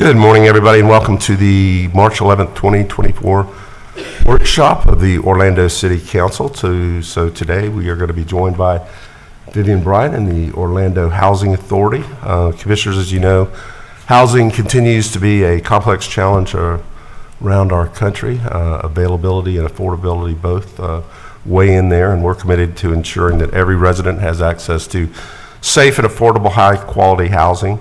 Good morning, everybody, and welcome to the March 11th, 2024 workshop of the Orlando City Council. So today we are going to be joined by Vivian Bryant and the Orlando Housing Authority. Commissioners, as you know, housing continues to be a complex challenge around our country. Availability and affordability both weigh in there, and we're committed to ensuring that every resident has access to safe and affordable, high-quality housing.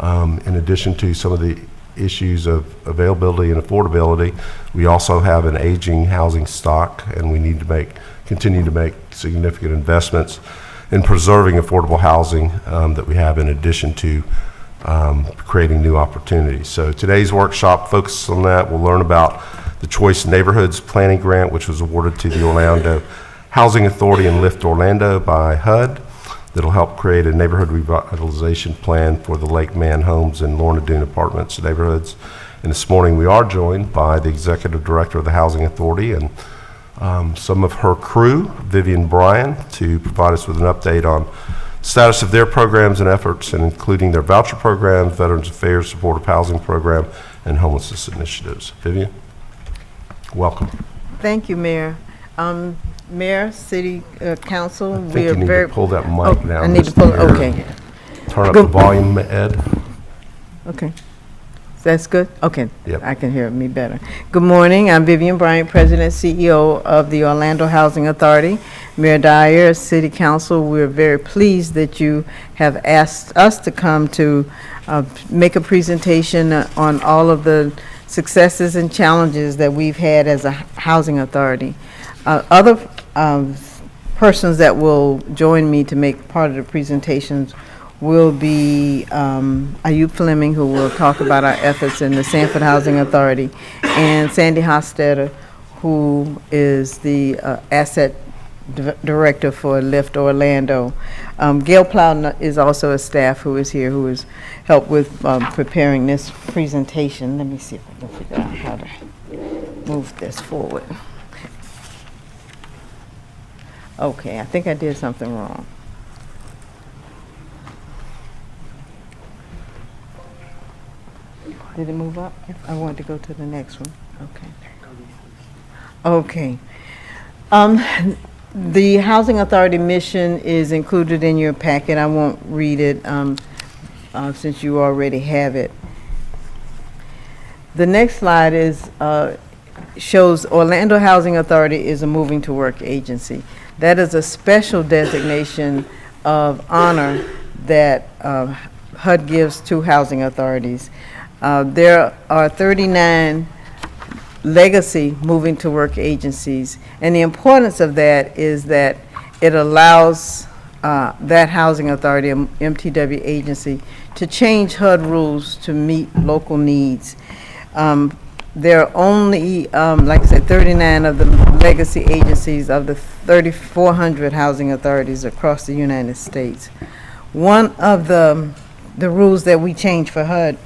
In addition to some of the issues of availability and affordability, we also have an aging housing stock, and we need to continue to make significant investments in preserving affordable housing that we have, in addition to creating new opportunities. So today's workshop focuses on that. We'll learn about the Choice Neighborhoods Planning Grant, which was awarded to the Orlando Housing Authority and Lift Orlando by HUD. That'll help create a neighborhood revitalization plan for the Lake Man Homes and Lorna Doone Apartments neighborhoods. And this morning we are joined by the Executive Director of the Housing Authority and some of her crew, Vivian Bryant, to provide us with an update on the status of their programs and efforts, and including their voucher programs, Veterans Affairs Supportive Housing Program, and homelessness initiatives. Vivian, welcome. Thank you, Mayor. Mayor, City Council, I think you need to pull that mic down. I need to pull, okay. Turn up the volume, Ed. Okay. That's good? Okay. Yep. I can hear me better. Good morning. I'm Vivian Bryant, President, CEO of the Orlando Housing Authority. Mayor Dyer, City Council, we're very pleased that you have asked us to come to make a presentation on all of the successes and challenges that we've had as a housing authority. Other persons that will join me to make part of the presentations will be Ayub Fleming, who will talk about our efforts in the Sanford Housing Authority, and Sandy Hostetter, who is the Asset Director for Lift Orlando. Gail Plowden is also a staff who is here, who has helped with preparing this presentation. Let me see if I can figure out how to move this forward. Okay, I think I did something wrong. Did it move up? I wanted to go to the next one. Okay. Okay. The Housing Authority mission is included in your packet. I won't read it since you already have it. The next slide shows Orlando Housing Authority is a moving to work agency. That is a special designation of honor that HUD gives to housing authorities. There are 39 legacy moving to work agencies, and the importance of that is that it allows that housing authority, MTW agency, to change HUD rules to meet local needs. There are only, like I said, 39 of the legacy agencies of the 3,400 housing authorities across the United States. One of the rules that we changed for HUD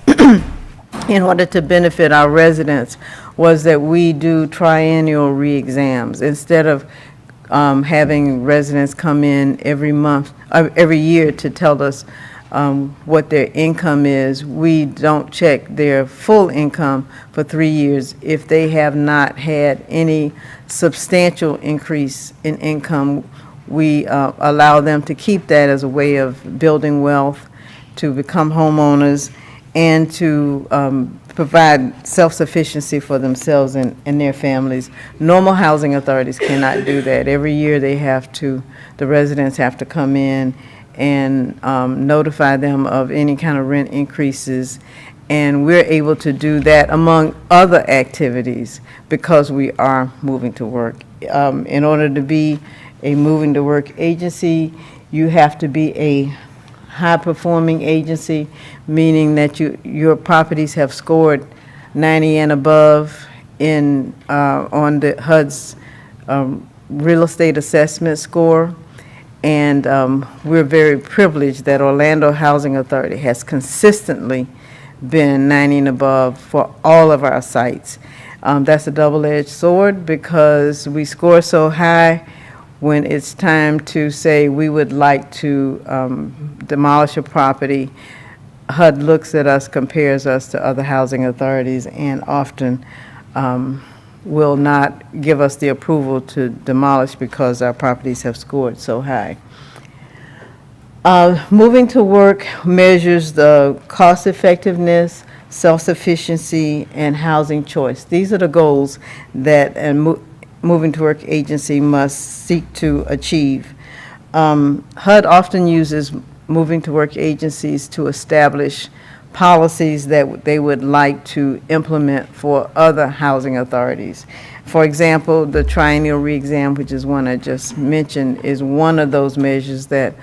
in order to benefit our residents was that we do triennial re-exams. Instead of having residents come in every year to tell us what their income is, we don't check their full income for 3 years. If they have not had any substantial increase in income, we allow them to keep that as a way of building wealth, to become homeowners, and to provide self-sufficiency for themselves and their families. Normal housing authorities cannot do that. Every year the residents have to come in and notify them of any kind of rent increases, and we're able to do that among other activities because we are moving to work. In order to be a moving to work agency, you have to be a high-performing agency, meaning that your properties have scored 90 and above on the HUD's real estate assessment score. And we're very privileged that Orlando Housing Authority has consistently been 90 and above for all of our sites. That's a double-edged sword because we score so high. When it's time to say we would like to demolish a property, HUD looks at us, compares us to other housing authorities, and often will not give us the approval to demolish because our properties have scored so high. Moving to work measures the cost effectiveness, self-sufficiency, and housing choice. These are the goals that a moving to work agency must seek to achieve. HUD often uses moving to work agencies to establish policies that they would like to implement for other housing authorities. For example, the triennial re-exam, which is one I just mentioned, is one of those measures that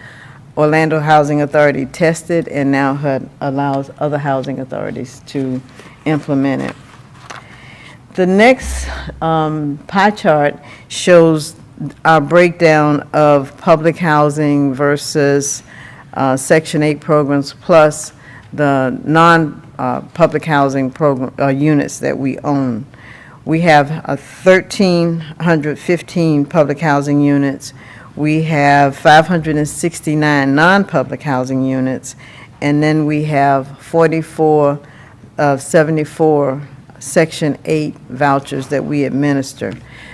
Orlando Housing Authority tested, and now HUD allows other housing authorities to implement it. The next pie chart shows our breakdown of public housing versus Section 8 programs plus the non-public housing program units that we own. We have 1,315 public housing units. We have 569 non-public housing units, and then we have 44 of 74 Section 8 vouchers that we administer.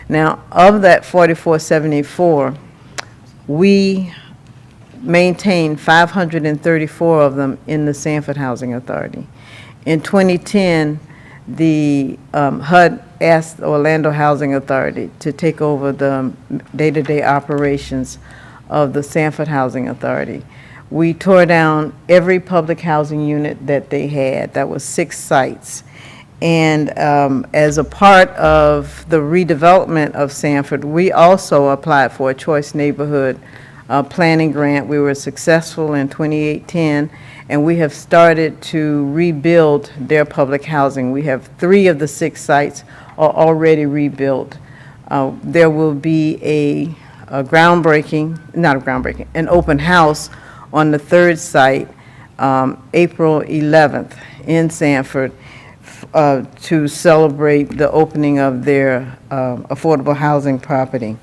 Now, of that 4474, we maintain 534 of them in the Sanford Housing Authority. In 2010, the HUD asked Orlando Housing Authority to take over the day-to-day operations of the Sanford Housing Authority. We tore down every public housing unit that they had. That was 6 sites. And as a part of the redevelopment of Sanford, we also applied for a Choice Neighborhood planning grant. We were successful in 2010, and we have started to rebuild their public housing. We have 3 of the 6 sites are already rebuilt. There will be an open house on the 3rd site, April 11th in Sanford, to celebrate the opening of their affordable housing property.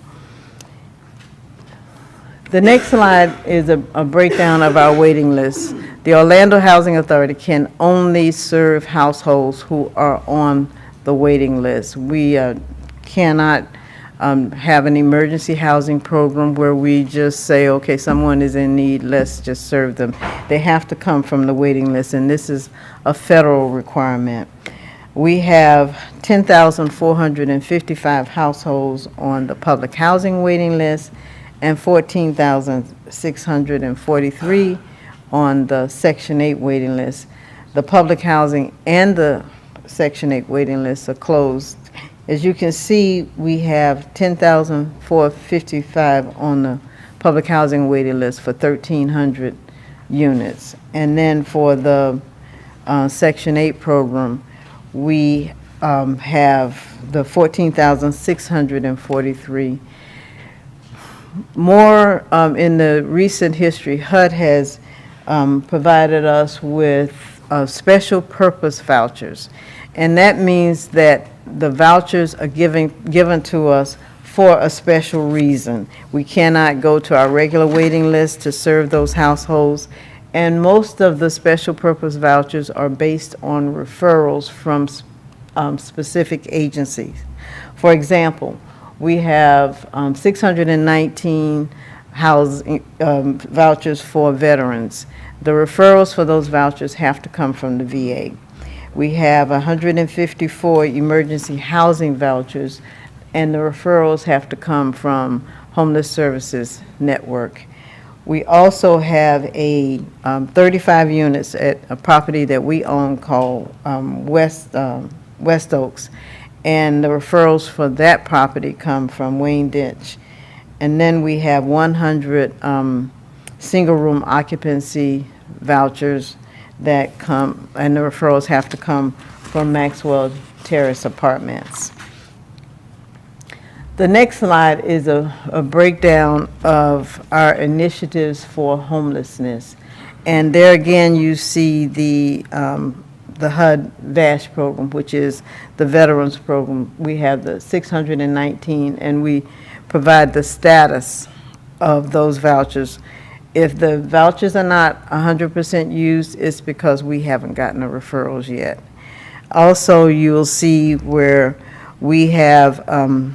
The next slide is a breakdown of our waiting list. The Orlando Housing Authority can only serve households who are on the waiting list. We cannot have an emergency housing program where we just say, okay, someone is in need, let's just serve them. They have to come from the waiting list, and this is a federal requirement. We have 10,455 households on the public housing waiting list and 14,643 on the Section 8 waiting list. The public housing and the Section 8 waiting lists are closed. As you can see, we have 10,455 on the public housing waiting list for 1,300 units. And then for the Section 8 program, we have the 14,643. More in the recent history, HUD has provided us with special purpose vouchers. And that means that the vouchers are given to us for a special reason. We cannot go to our regular waiting list to serve those households. And most of the special purpose vouchers are based on referrals from specific agencies. For example, we have 619 housing vouchers for veterans. The referrals for those vouchers have to come from the VA. We have 154 emergency housing vouchers, and the referrals have to come from Homeless Services Network. We also have a 35 units at a property that we own called West Oaks, and the referrals for that property come from Wayne Ditch. And then we have 100 single room occupancy vouchers that come, and the referrals have to come from Maxwell Terrace Apartments. The next slide is a breakdown of our initiatives for homelessness. And there again, you see the HUD VASH program, which is the Veterans Program. We have the 619, and we provide the status of those vouchers. If the vouchers are not 100% used, it's because we haven't gotten the referrals yet. Also, you'll see where we have a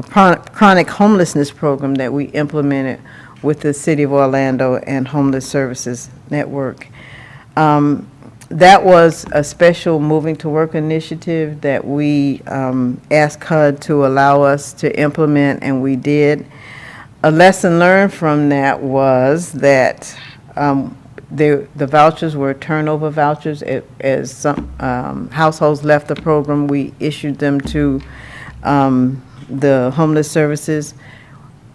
chronic homelessness program that we implemented with the City of Orlando and Homeless Services Network. That was a special Moving to Work initiative that we asked HUD to allow us to implement, and we did. A lesson learned from that was that the vouchers were turnover vouchers. As some households left the program, we issued them to the homeless services.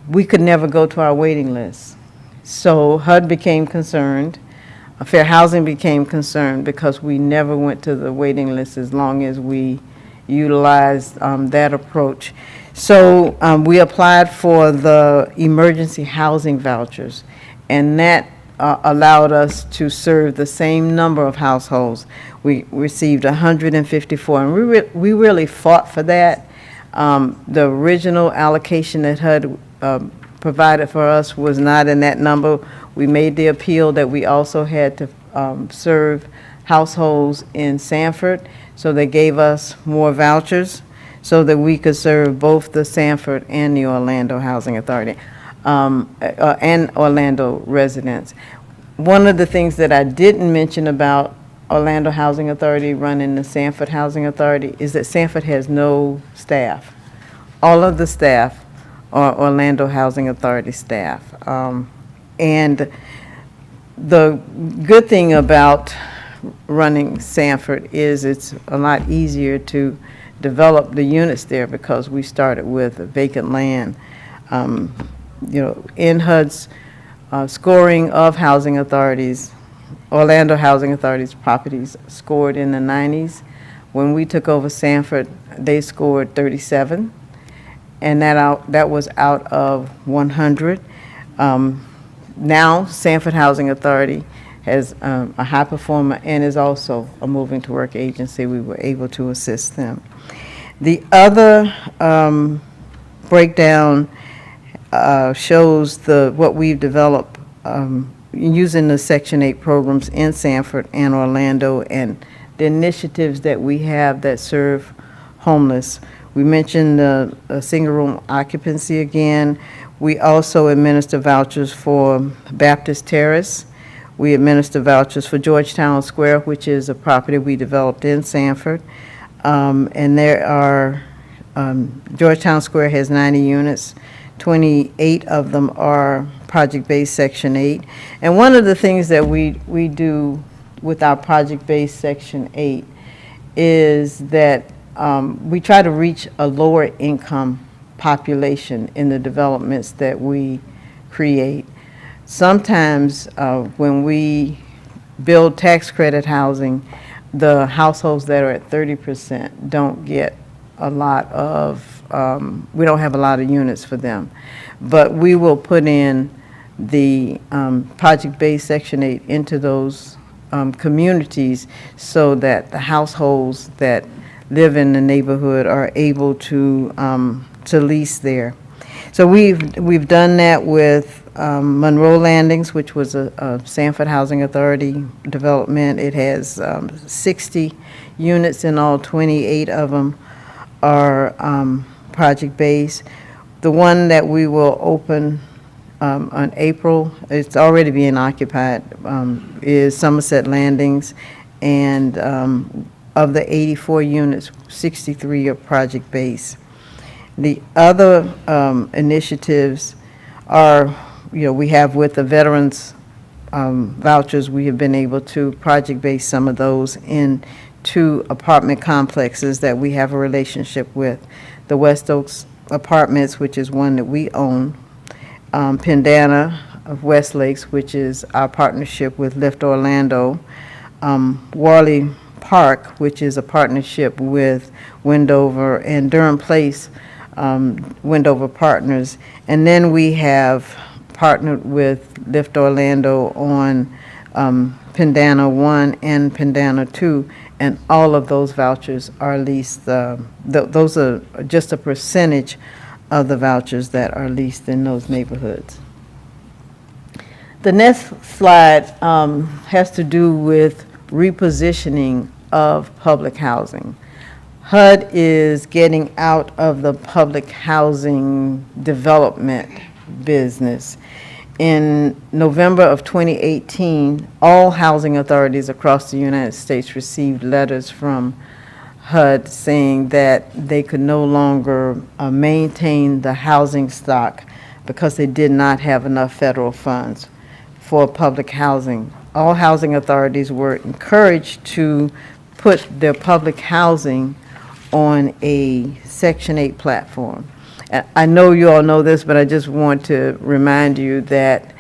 We could never go to our waiting list. So HUD became concerned. Fair Housing became concerned because we never went to the waiting list as long as we utilized that approach. So we applied for the emergency housing vouchers, and that allowed us to serve the same number of households. We received 154, and we really fought for that. The original allocation that HUD provided for us was not in that number. We made the appeal that we also had to serve households in Sanford, so they gave us more vouchers so that we could serve both the Sanford and the Orlando Housing Authority and Orlando residents. One of the things that I didn't mention about Orlando Housing Authority running the Sanford Housing Authority is that Sanford has no staff. All of the staff are Orlando Housing Authority staff. And the good thing about running Sanford is it's a lot easier to develop the units there because we started with vacant land. In HUD's scoring of housing authorities, Orlando Housing Authority's properties scored in the 90s. When we took over Sanford, they scored 37, and that was out of 100. Now, Sanford Housing Authority has a high performer and is also a moving to work agency. We were able to assist them. The other breakdown shows what we've developed using the Section 8 programs in Sanford and Orlando and the initiatives that we have that serve homeless. We mentioned the single room occupancy again. We also administer vouchers for Baptist Terrace. We administer vouchers for Georgetown Square, which is a property we developed in Sanford. And there are, Georgetown Square has 90 units. 28 of them are project-based Section 8. And one of the things that we do with our project-based Section 8 is that we try to reach a lower income population in the developments that we create. Sometimes when we build tax credit housing, the households that are at 30% don't get a lot of, we don't have a lot of units for them. But we will put in the project-based Section 8 into those communities so that the households that live in the neighborhood are able to lease there. So we've done that with Monroe Landings, which was a Sanford Housing Authority development. It has 60 units in all. 28 of them are project-based. The one that we will open on April, it's already being occupied, is Somerset Landings, and of the 84 units, 63 are project-based. The other initiatives are, we have with the veterans vouchers, we have been able to project-base some of those in 2 apartment complexes that we have a relationship with. The West Oaks Apartments, which is one that we own, Pendana of West Lakes, which is our partnership with Lift Orlando, Warley Park, which is a partnership with Wendover, and Durham Place, Wendover Partners. And then we have partnered with Lift Orlando on Pendana 1 and Pendana 2, and all of those vouchers are leased. Those are just a percentage of the vouchers that are leased in those neighborhoods. The next slide has to do with repositioning of public housing. HUD is getting out of the public housing development business. In November of 2018, all housing authorities across the United States received letters from HUD saying that they could no longer maintain the housing stock because they did not have enough federal funds for public housing. All housing authorities were encouraged to put their public housing on a Section 8 platform. I know you all know this, but I just want to remind you that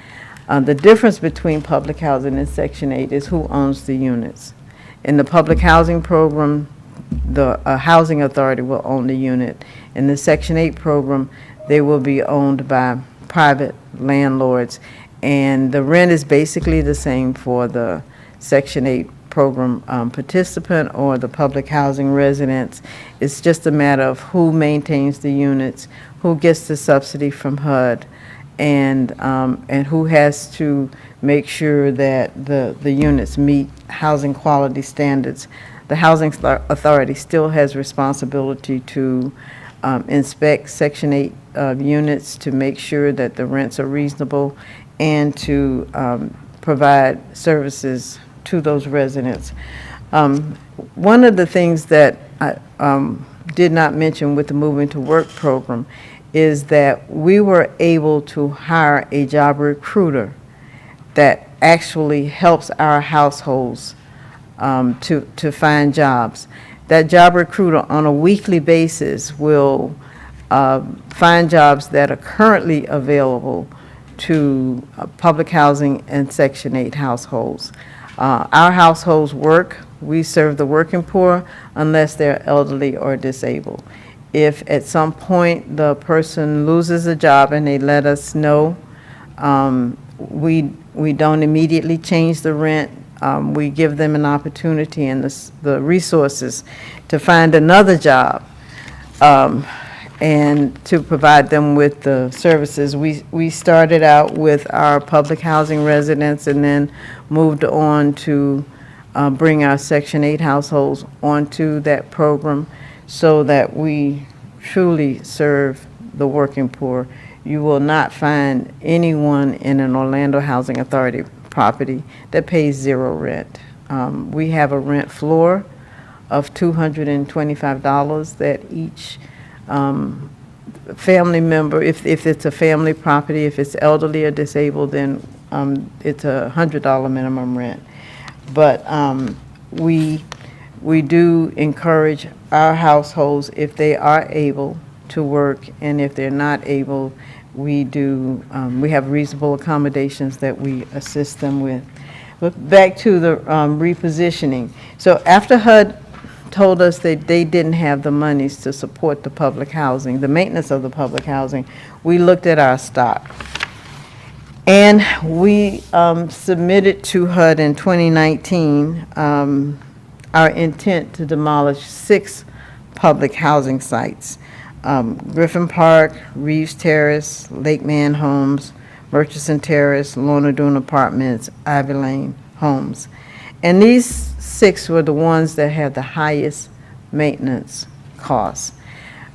the difference between public housing and Section 8 is who owns the units. In the public housing program, the housing authority will own the unit. In the Section 8 program, they will be owned by private landlords, and the rent is basically the same for the Section 8 program participant or the public housing residents. It's just a matter of who maintains the units, who gets the subsidy from HUD, and who has to make sure that the units meet housing quality standards. The housing authority still has responsibility to inspect Section 8 units to make sure that the rents are reasonable and to provide services to those residents. One of the things that I did not mention with the Moving to Work program is that we were able to hire a job recruiter that actually helps our households to find jobs. That job recruiter on a weekly basis will find jobs that are currently available to public housing and Section 8 households. Our households work. We serve the working poor unless they're elderly or disabled. If at some point the person loses a job and they let us know, we don't immediately change the rent. We give them an opportunity and the resources to find another job and to provide them with the services. We started out with our public housing residents and then moved on to bring our Section 8 households onto that program so that we truly serve the working poor. You will not find anyone in an Orlando Housing Authority property that pays zero rent. We have a rent floor of $225 that each family member, if it's a family property, if it's elderly or disabled, then it's a $100 minimum rent. But we do encourage our households, if they are able to work, and if they're not able, we have reasonable accommodations that we assist them with. But back to the repositioning. So after HUD told us that they didn't have the monies to support the public housing, the maintenance of the public housing, we looked at our stock. And we submitted to HUD in 2019 our intent to demolish 6 public housing sites. Griffin Park, Reeves Terrace, Lake Man Homes, Murchison Terrace, Lorna Doone Apartments, Ivy Lane Homes. And these 6 were the ones that had the highest maintenance costs.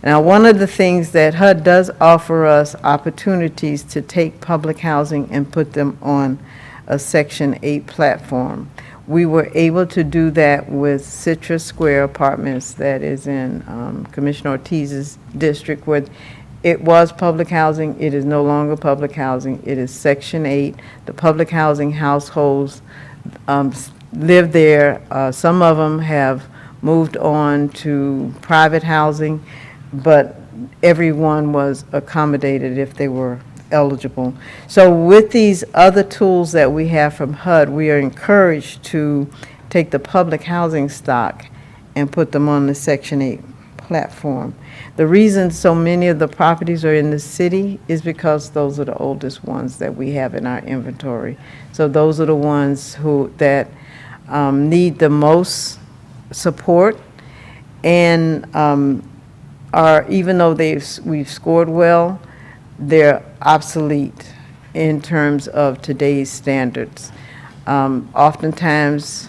Now, one of the things that HUD does offer us opportunities to take public housing and put them on a Section 8 platform. We were able to do that with Citrus Square Apartments that is in Commissioner Ortiz's district, where it was public housing. It is no longer public housing. It is Section 8. The public housing households live there. Some of them have moved on to private housing, but everyone was accommodated if they were eligible. So with these other tools that we have from HUD, we are encouraged to take the public housing stock and put them on the Section 8 platform. The reason so many of the properties are in the city is because those are the oldest ones that we have in our inventory. So those are the ones that need the most support, and are, even though we've scored well, they're obsolete in terms of today's standards. Oftentimes,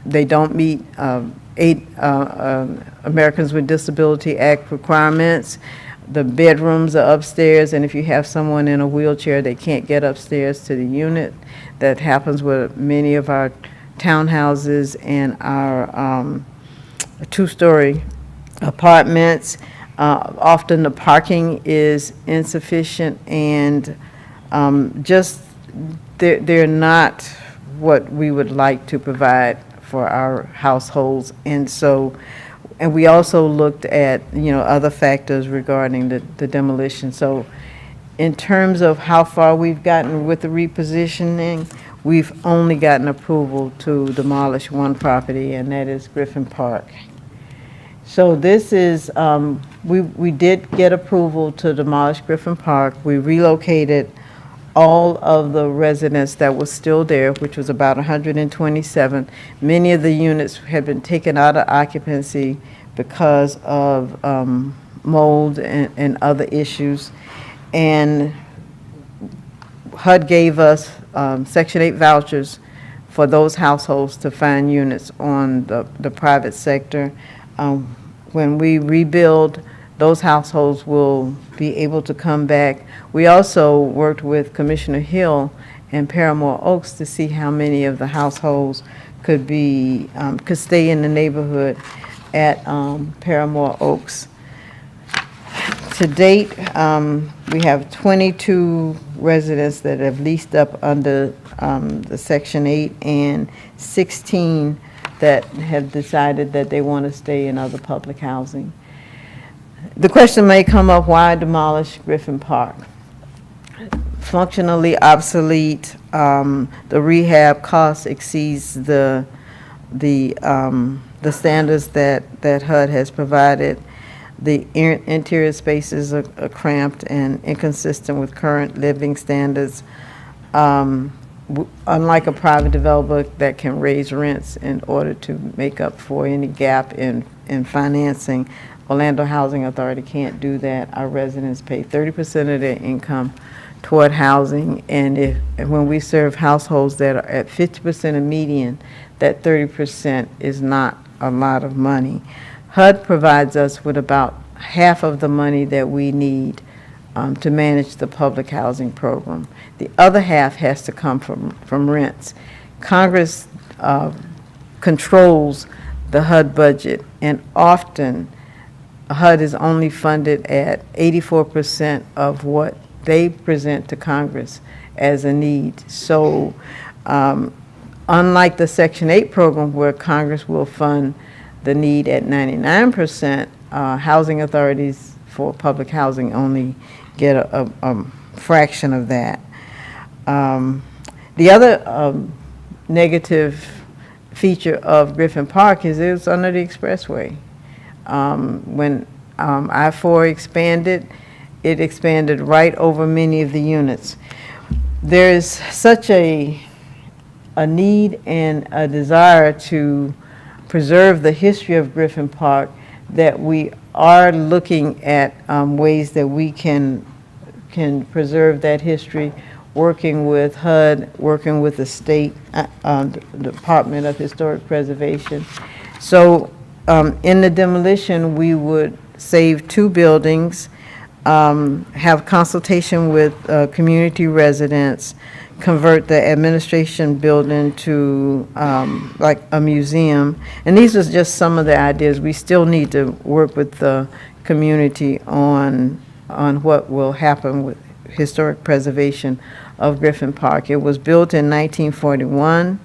they don't meet Americans with Disability Act requirements. The bedrooms are upstairs, and if you have someone in a wheelchair, they can't get upstairs to the unit. That happens with many of our townhouses and our two-story apartments. Often the parking is insufficient, and they're not what we would like to provide for our households. And we also looked at, other factors regarding the demolition. So in terms of how far we've gotten with the repositioning, we've only gotten approval to demolish one property, and that is Griffin Park. So this is, we did get approval to demolish Griffin Park. We relocated all of the residents that was still there, which was about 127. Many of the units had been taken out of occupancy because of mold and other issues. And HUD gave us Section 8 vouchers for those households to find units on the private sector. When we rebuild, those households will be able to come back. We also worked with Commissioner Hill and Paramore Oaks to see how many of the households could stay in the neighborhood at Paramore Oaks. To date, we have 22 residents that have leased up under the Section 8 and 16 that have decided that they want to stay in other public housing. The question may come up, why demolish Griffin Park? Functionally obsolete. The rehab cost exceeds the standards that HUD has provided. The interior spaces are cramped and inconsistent with current living standards. Unlike a private developer that can raise rents in order to make up for any gap in financing, Orlando Housing Authority can't do that. Our residents pay 30% of their income toward housing, and when we serve households that are at 50% of median, that 30% is not a lot of money. HUD provides us with about half of the money that we need to manage the public housing program. The other half has to come from rents. Congress controls the HUD budget, and often HUD is only funded at 84% of what they present to Congress as a need. So unlike the Section 8 program where Congress will fund the need at 99%, housing authorities for public housing only get a fraction of that. The other negative feature of Griffin Park is it's under the expressway. When I-4 expanded, it expanded right over many of the units. There is such a need and a desire to preserve the history of Griffin Park that we are looking at ways that we can preserve that history, working with HUD, working with the state Department of Historic Preservation. So in the demolition, we would save 2 buildings, have consultation with community residents, convert the administration building to like a museum. And these are just some of the ideas. We still need to work with the community on what will happen with historic preservation of Griffin Park. It was built in 1941,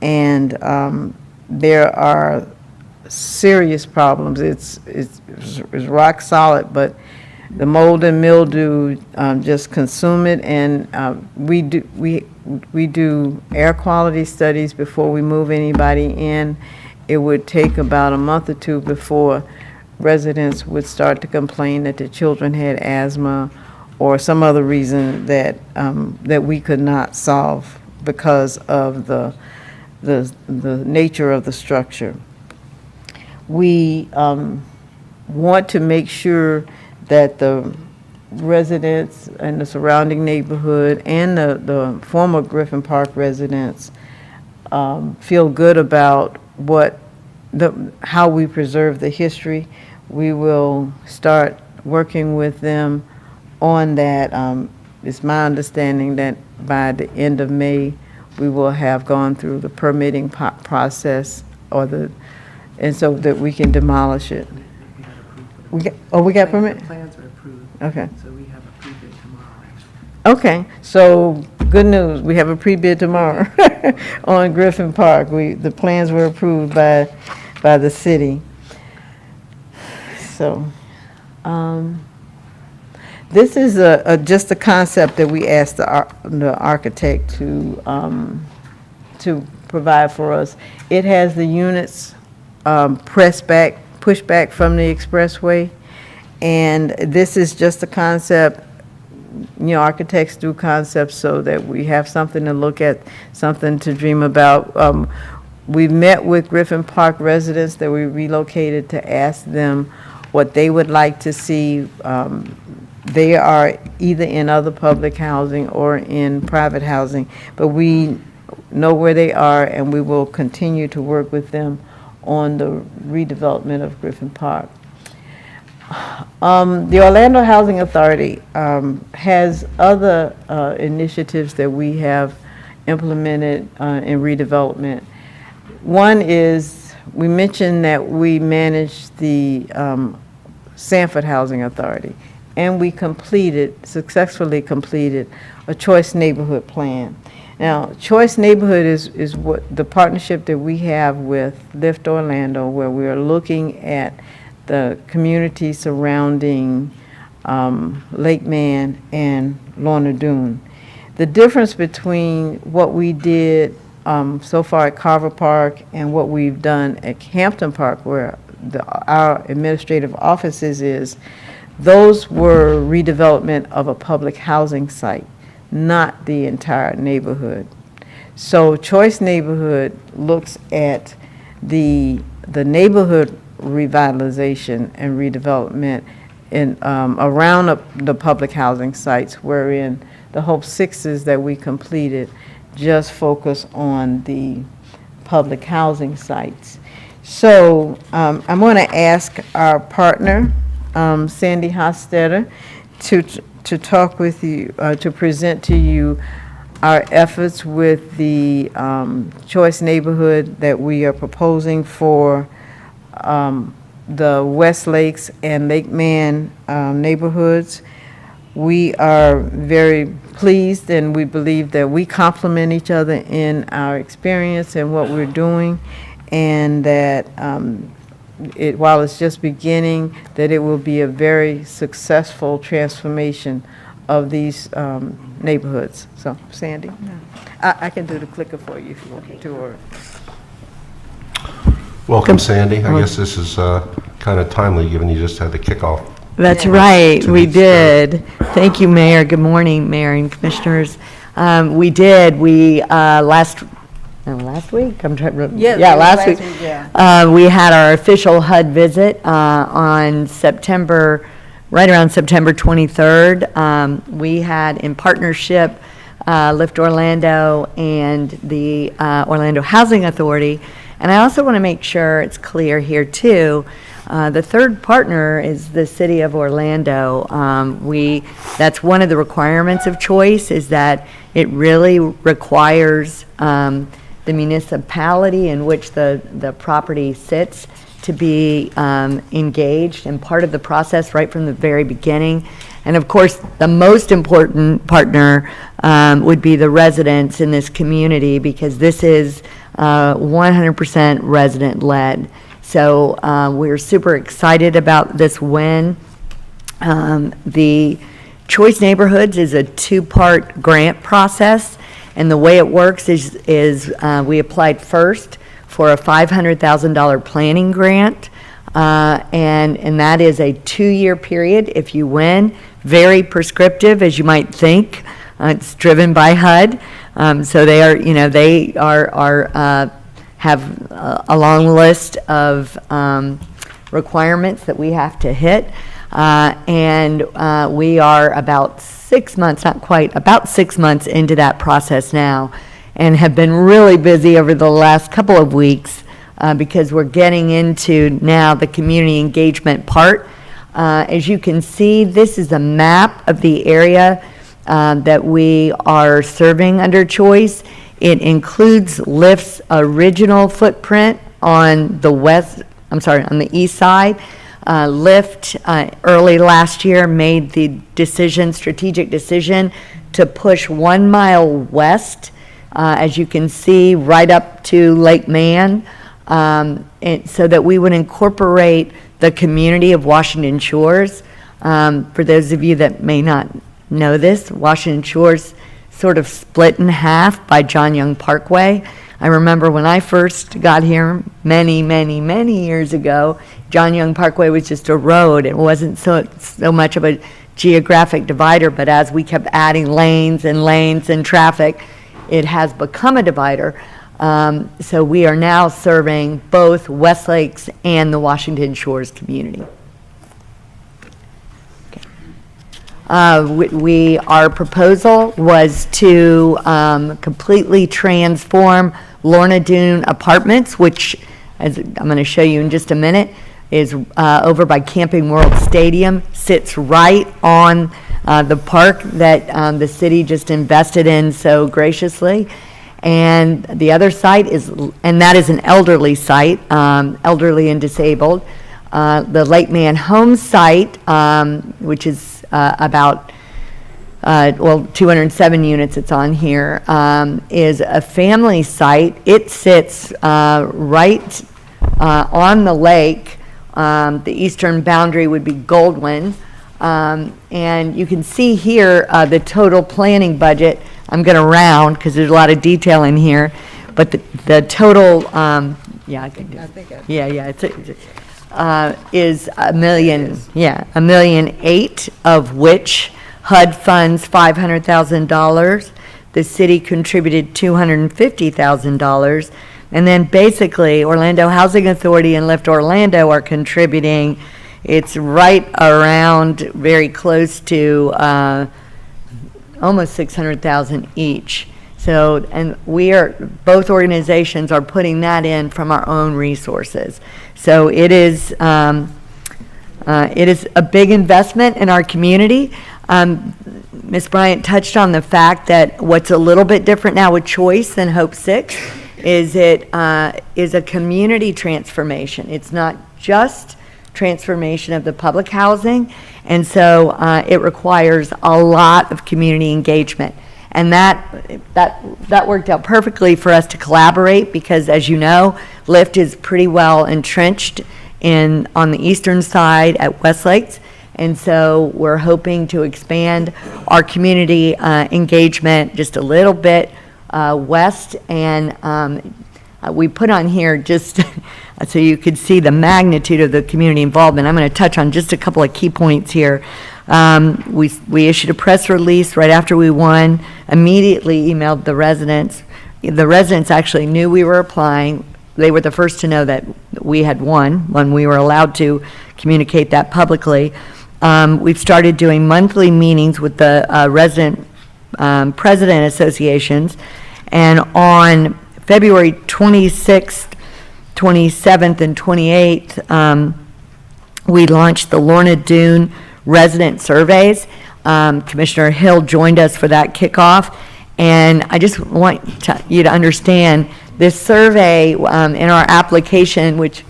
and there are serious problems. It's rock solid, but the mold and mildew just consume it, and we do air quality studies before we move anybody in. It would take about a month or 2 before residents would start to complain that their children had asthma or some other reason that that we could not solve because of the nature of the structure. We want to make sure that the residents in the surrounding neighborhood and the former Griffin Park residents feel good about how we preserve the history. We will start working with them on that. It's my understanding that by the end of May, we will have gone through the permitting process and so that we can demolish it. We got permit? Plans are approved. Okay. So we have a pre-bid tomorrow, actually. Okay, so good news, we have a pre-bid tomorrow on Griffin Park. The plans were approved by the city. So, this is just a concept that we asked the architect to provide for us. It has the units pushed back from the expressway, and this is just a concept. Architects do concepts so that we have something to look at, something to dream about. We've met with Griffin Park residents that we relocated to ask them what they would like to see. They are either in other public housing or in private housing, but we know where they are, and we will continue to work with them on the redevelopment of Griffin Park. The Orlando Housing Authority has other initiatives that we have implemented in redevelopment. One is, we mentioned that we manage the Sanford Housing Authority, and we successfully completed a choice neighborhood plan. Now, Choice Neighborhood is what the partnership that we have with Lift Orlando, where we are looking at the community surrounding Lake Man and Lorna Doone. The difference between what we did so far at Carver Park and what we've done at Hampton Park, where our administrative offices is, those were redevelopment of a public housing site, not the entire neighborhood. So Choice Neighborhood looks at the neighborhood revitalization and redevelopment around the public housing sites, wherein the Hope Sixes that we completed just focus on the public housing sites. So I'm going to ask our partner, Sandy Hostetter, to talk with you, to present to you our efforts with the Choice Neighborhood that we are proposing for the West Lakes and Lake Man neighborhoods. We are very pleased, and we believe that we complement each other in our experience and what we're doing, and that while it's just beginning, that it will be a very successful transformation of these neighborhoods. So, Sandy, I can do the clicker for you if you want me to, or... Welcome, Sandy. I guess this is kind of timely, given you just had the kickoff. That's right, we weeks ago. did. Thank you, Mayor. Good morning, Mayor and Commissioners. We did. Last week? I'm trying to. Yes, Yeah, it was last last week. week, yeah. We had our official HUD visit on right around September 23rd. We had, in partnership, Lift Orlando and the Orlando Housing Authority. And I also want to make sure it's clear here, too, the third partner is the City of Orlando. That's one of the requirements of Choice, is that it really requires the municipality in which the property sits to be engaged and part of the process right from the very beginning. And of course, the most important partner would be the residents in this community, because this is 100% resident-led. So we're super excited about this win. The Choice Neighborhoods is a two-part grant process, and the way it works is we applied first for a $500,000 planning grant, and that is a 2-year period if you win. Very prescriptive, as you might think. It's driven by HUD, so they have a long list of requirements that we have to hit. And we are about 6 months, not quite, about 6 months into that process now, and have been really busy over the last couple of weeks because we're getting into now the community engagement part. As you can see, this is a map of the area that we are serving under Choice. It includes LIFT's original footprint on the on the east side. LIFT early last year made the strategic decision to push 1 mile west, as you can see, right up to Lake Man, and so that we would incorporate the community of Washington Shores. For those of you that may not know this, Washington Shores sort of split in half by John Young Parkway. I remember when I first got here many, many, many years ago, John Young Parkway was just a road. It wasn't so much of a geographic divider, but as we kept adding lanes and traffic, it has become a divider. So we are now serving both Westlakes and the Washington Shores community. Our proposal was to completely transform Lorna Doone Apartments, which, as I'm going to show you in just a minute, is over by Camping World Stadium, sits right on the park that the city just invested in so graciously. And the other site that is an elderly site, elderly and disabled. The Lake Man Homes site, which is about 207 units it's on here, is a family site. It sits right on the lake. The eastern boundary would be Goldwyn. And you can see here the total planning budget. I'm going to round because there's a lot of detail in here, but the total, I can do it. Is $1.8 million. $1.8 million, of which HUD funds $500,000. The city contributed $250,000, and then basically Orlando Housing Authority and Lift Orlando are contributing. It's right around, very close to almost $600,000 each. So, and both organizations are putting that in from our own resources. So it is a big investment in our community. Ms. Bryant touched on the fact that what's a little bit different now with Choice than Hope 6 is it is a community transformation. It's not just transformation of the public housing, and so it requires a lot of community engagement. And that worked out perfectly for us to collaborate because, as you know, LIFT is pretty well entrenched on the eastern side at Westlakes, and so we're hoping to expand our community engagement just a little bit west. And we put on here just so you could see the magnitude of the community involvement. I'm going to touch on just a couple of key points here. We issued a press release right after we won, immediately emailed the residents. The residents actually knew we were applying. They were the first to know that we had won when we were allowed to communicate that publicly. We've started doing monthly meetings with the resident president associations, and on February 26th, 27th, and 28th, we launched the Lorna Doone resident surveys. Commissioner Hill joined us for that kickoff, and I just want you to understand this survey in our application, which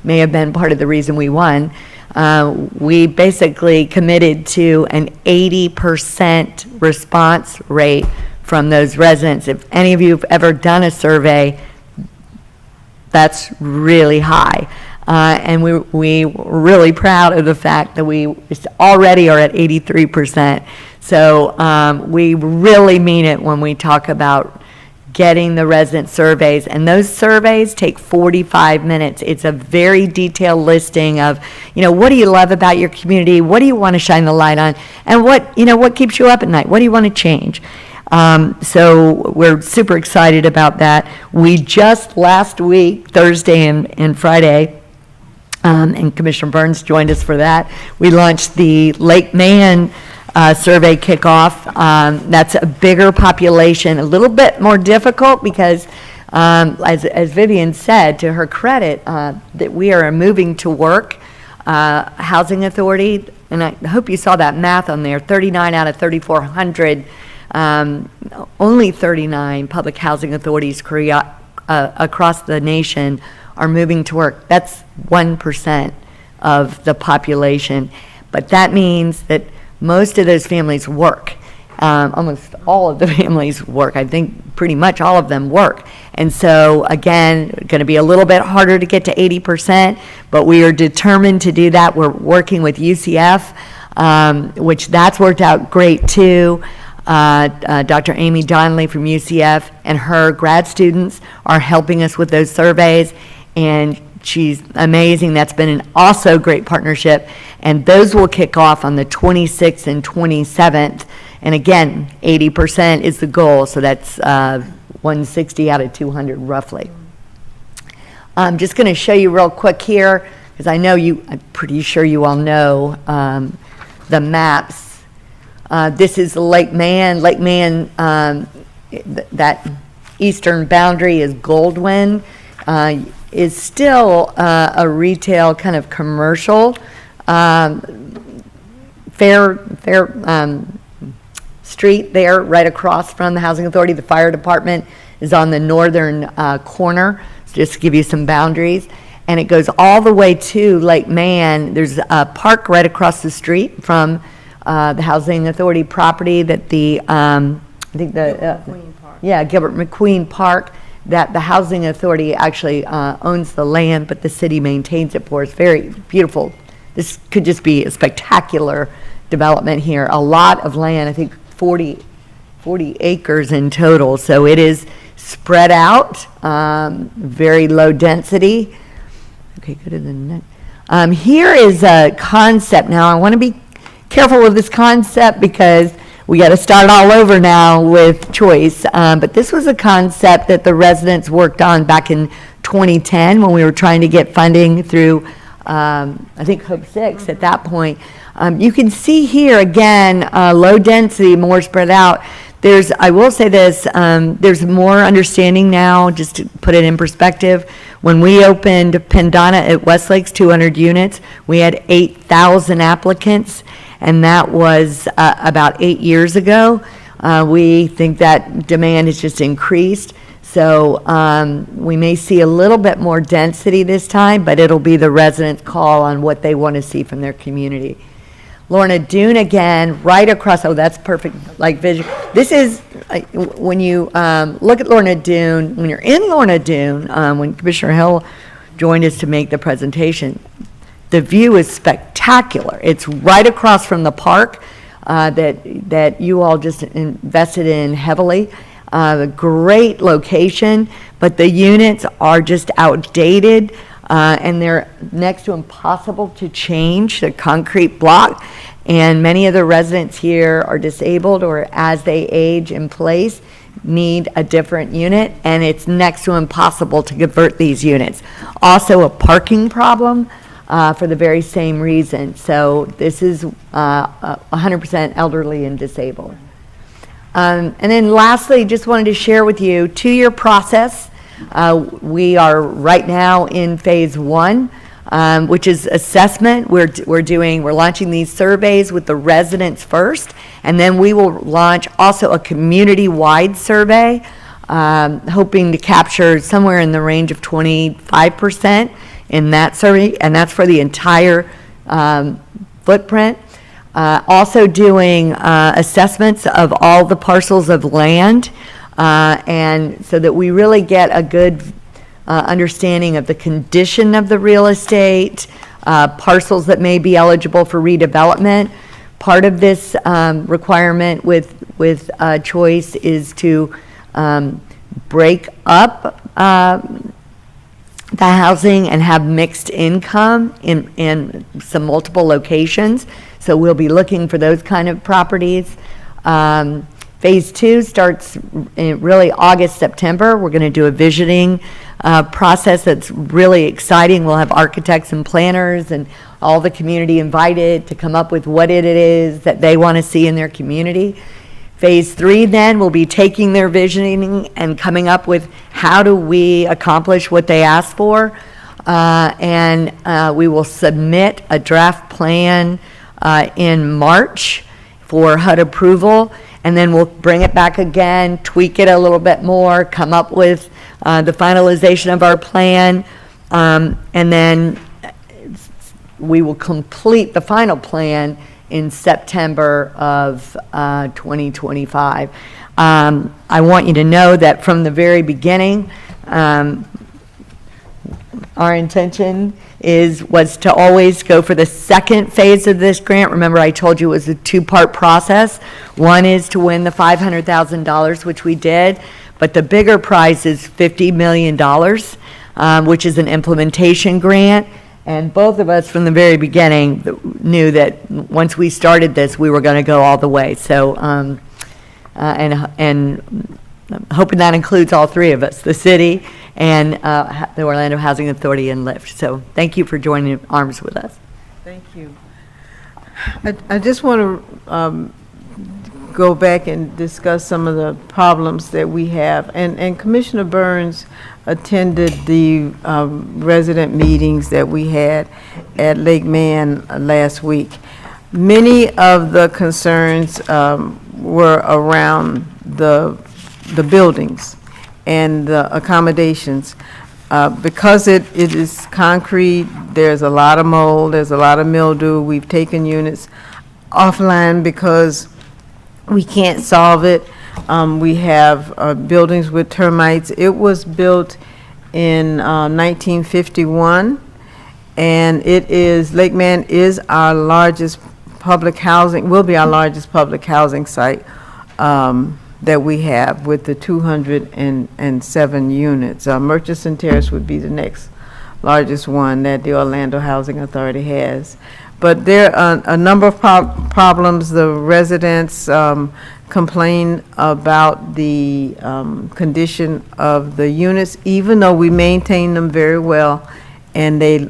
may have been part of the reason we won, we basically committed to an 80% response rate from those residents. If any of you have ever done a survey, that's really high. And we were really proud of the fact that we already are at 83%. So we really mean it when we talk about getting the resident surveys. And those surveys take 45 minutes. It's a very detailed listing of, what do you love about your community? What do you want to shine the light on? And what keeps you up at night? What do you want to change? So we're super excited about that. We just last week, Thursday and Friday, and Commissioner Burns joined us for that. We launched the Lake Man survey kickoff. That's a bigger population, a little bit more difficult because, as Vivian said, to her credit, that we are a moving to work housing authority, and I hope you saw that math on there. 39 out of 3,400, only 39 public housing authorities across the nation are moving to work. That's 1% of the population. But that means that most of those families work. Almost all of the families work. I think pretty much all of them work. And so, again, going to be a little bit harder to get to 80%, but we are determined to do that. We're working with UCF, which that's worked out great too. Dr. Amy Donnelly from UCF and her grad students are helping us with those surveys, and she's amazing. That's been an also great partnership, and those will kick off on the 26th and 27th. And again, 80% is the goal, so that's 160 out of 200 roughly. I'm just going to show you real quick here, because I'm pretty sure you all know the maps. This is Lake Man. Lake Man, that eastern boundary is Goldwyn, is still a retail kind of commercial fair street there, right across from the Housing Authority. The fire department is on the northern corner, so just to give you some boundaries. And it goes all the way to Lake Man. There's a park right across the street from the Housing Authority property that the, I think the, Gilbert McQueen Park, that the Housing Authority actually owns the land, but the city maintains it for us. Very beautiful. This could just be a spectacular development here. A lot of land, I think 40 acres in total. So it is spread out, very low density. Okay, go to the next. Here is a concept. Now, I want to be careful with this concept because we got to start all over now with choice. But this was a concept that the residents worked on back in 2010 when we were trying to get funding through, I think, Hope 6 at that point. You can see here again, low density, more spread out. I will say this, there's more understanding now, just to put it in perspective. When we opened Pendana at Westlake's 200 units, we had 8,000 applicants, and that was about 8 years ago. We think that demand has just increased. So we may see a little bit more density this time, but it'll be the residents' call on what they want to see from their community. Lorna Doone again, right across, oh, that's perfect, like vision. This is, when you look at Lorna Doone, when you're in Lorna Doone, when Commissioner Hill joined us to make the presentation, the view is spectacular. It's right across from the park that you all just invested in heavily. A great location, but the units are just outdated. And they're next to impossible to change, the concrete block. And many of the residents here are disabled or as they age in place need a different unit, and it's next to impossible to convert these units. Also a parking problem for the very same reason. So this is 100% elderly and disabled. And then lastly, just wanted to share with you 2-year process. We are right now in phase 1, which is assessment. We're launching these surveys with the residents first, and then we will launch also a community-wide survey, hoping to capture somewhere in the range of 25% in that survey, and that's for the entire footprint. Also doing assessments of all the parcels of land, and so that we really get a good understanding of the condition of the real estate, parcels that may be eligible for redevelopment. Part of this requirement with choice is to break up the housing and have mixed income in some multiple locations. So we'll be looking for those kind of properties. Phase 2 starts in really August, September. We're going to do a visioning process that's really exciting. We'll have architects and planners and all the community invited to come up with what it is that they want to see in their community. Phase 3 then will be taking their visioning and coming up with how do we accomplish what they asked for. We will submit a draft plan in March for HUD approval, and then we'll bring it back again, tweak it a little bit more, come up with the finalization of our plan, and then we will complete the final plan in September of 2025. I want you to know that from the very beginning, our intention was to always go for the second phase of this grant. Remember, I told you it was a two-part process. One is to win the $500,000, which we did, but the bigger prize is $50 million, which is an implementation grant. And both of us from the very beginning knew that once we started this, we were going to go all the way. So, and I'm hoping that includes all three of us, the city and the Orlando Housing Authority and LIFT. So thank you for joining arms with us. Thank you. I just want to go back and discuss some of the problems that we have. And Commissioner Burns attended the resident meetings that we had at Lake Man last week. Many of the concerns were around the buildings and the accommodations. Because it is concrete, there's a lot of mold, there's a lot of mildew. We've taken units offline because we can't solve it. We have buildings with termites. It was built in 1951, and Lake Man is our largest public housing, will be our largest public housing site that we have with the 207 units. Murchison Terrace would be the next largest one that the Orlando Housing Authority has. But there are a number of problems. The residents complain about the condition of the units, even though we maintain them very well and they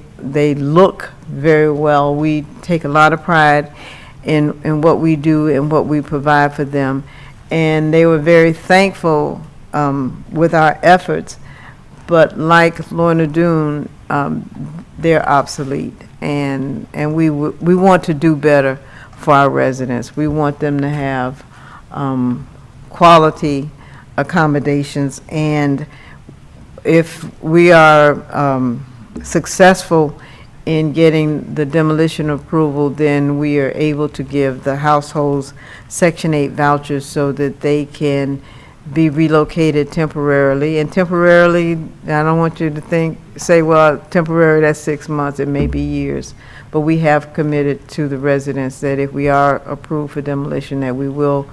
look very well. We take a lot of pride in what we do and what we provide for them. And they were very thankful with our efforts. But like Lorna Doone, they're obsolete. And we want to do better for our residents. We want them to have quality accommodations, and if we are successful in getting the demolition approval, then we are able to give the households Section 8 vouchers so that they can be relocated temporarily. And temporarily, I don't want you to say, well, temporary, that's 6 months, it may be years. But we have committed to the residents that if we are approved for demolition, that we will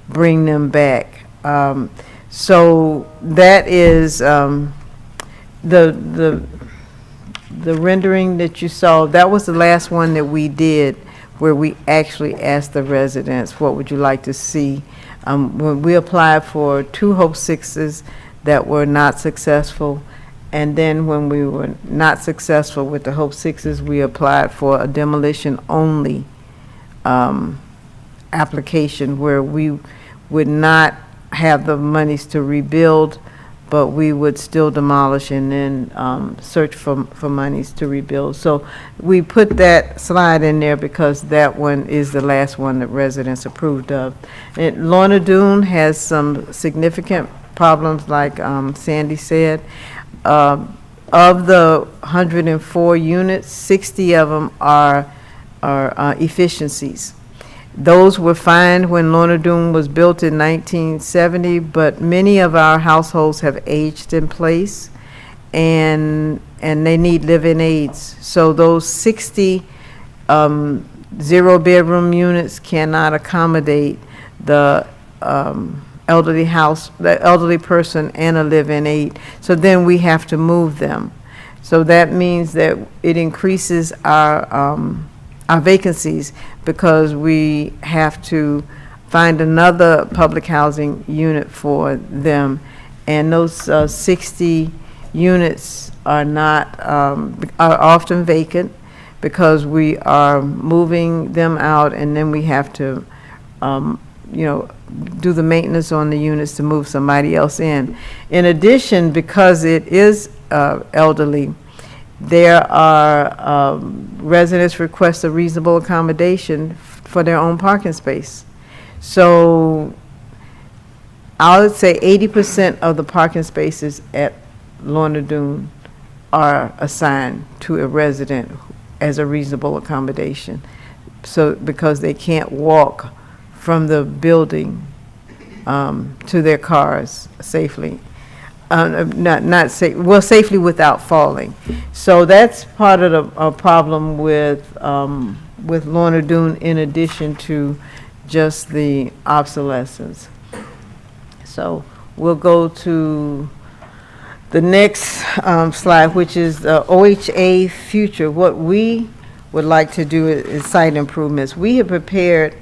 bring them back. So that is the rendering that you saw. That was the last one that we did, where we actually asked the residents, what would you like to see? When we applied for 2 Hope 6s that were not successful, and then when we were not successful with the Hope 6s, we applied for a demolition only application, where we would not have the monies to rebuild, but we would still demolish and then search for monies to rebuild. So we put that slide in there because that one is the last one that residents approved of. And Lorna Doone has some significant problems, like Sandy said. Of the 104 units, 60 of them are efficiencies. Those were fine when Lorna Doone was built in 1970, but many of our households have aged in place, and they need live-in aids. So those 60 zero-bedroom units cannot accommodate the elderly person and a live-in aid. So then we have to move them. So that means that it increases our vacancies, because we have to find another public housing unit for them. And those 60 units are not, are often vacant because we are moving them out, and then we have to, do the maintenance on the units to move somebody else in. In addition, because it is elderly, there are residents request a reasonable accommodation for their own parking space. So I would say 80% of the parking spaces at Lorna Doone are assigned to a resident as a reasonable accommodation. So, because they can't walk from the building to their cars safely. Safely without falling. So that's part of the problem with Lorna Doone, in addition to just the obsolescence. So we'll go to the next slide, which is the OHA future. What we would like to do is site improvements. We have prepared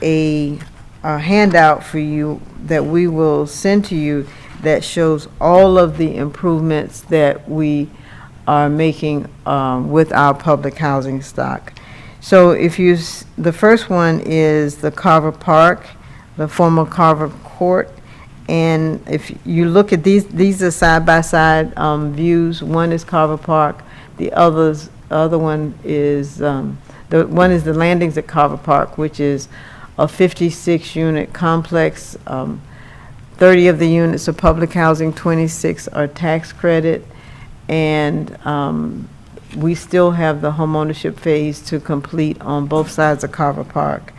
a handout for you that we will send to you that shows all of the improvements that we are making with our public housing stock. So if you, the first one is the Carver Park, the former Carver Court. And if you look at these are side-by-side views. One is Carver Park. The other one is, the landings at Carver Park, which is a 56-unit complex. 30 of the units are public housing, 26 are tax credit, and we still have the homeownership phase to complete on both sides of Carver Park.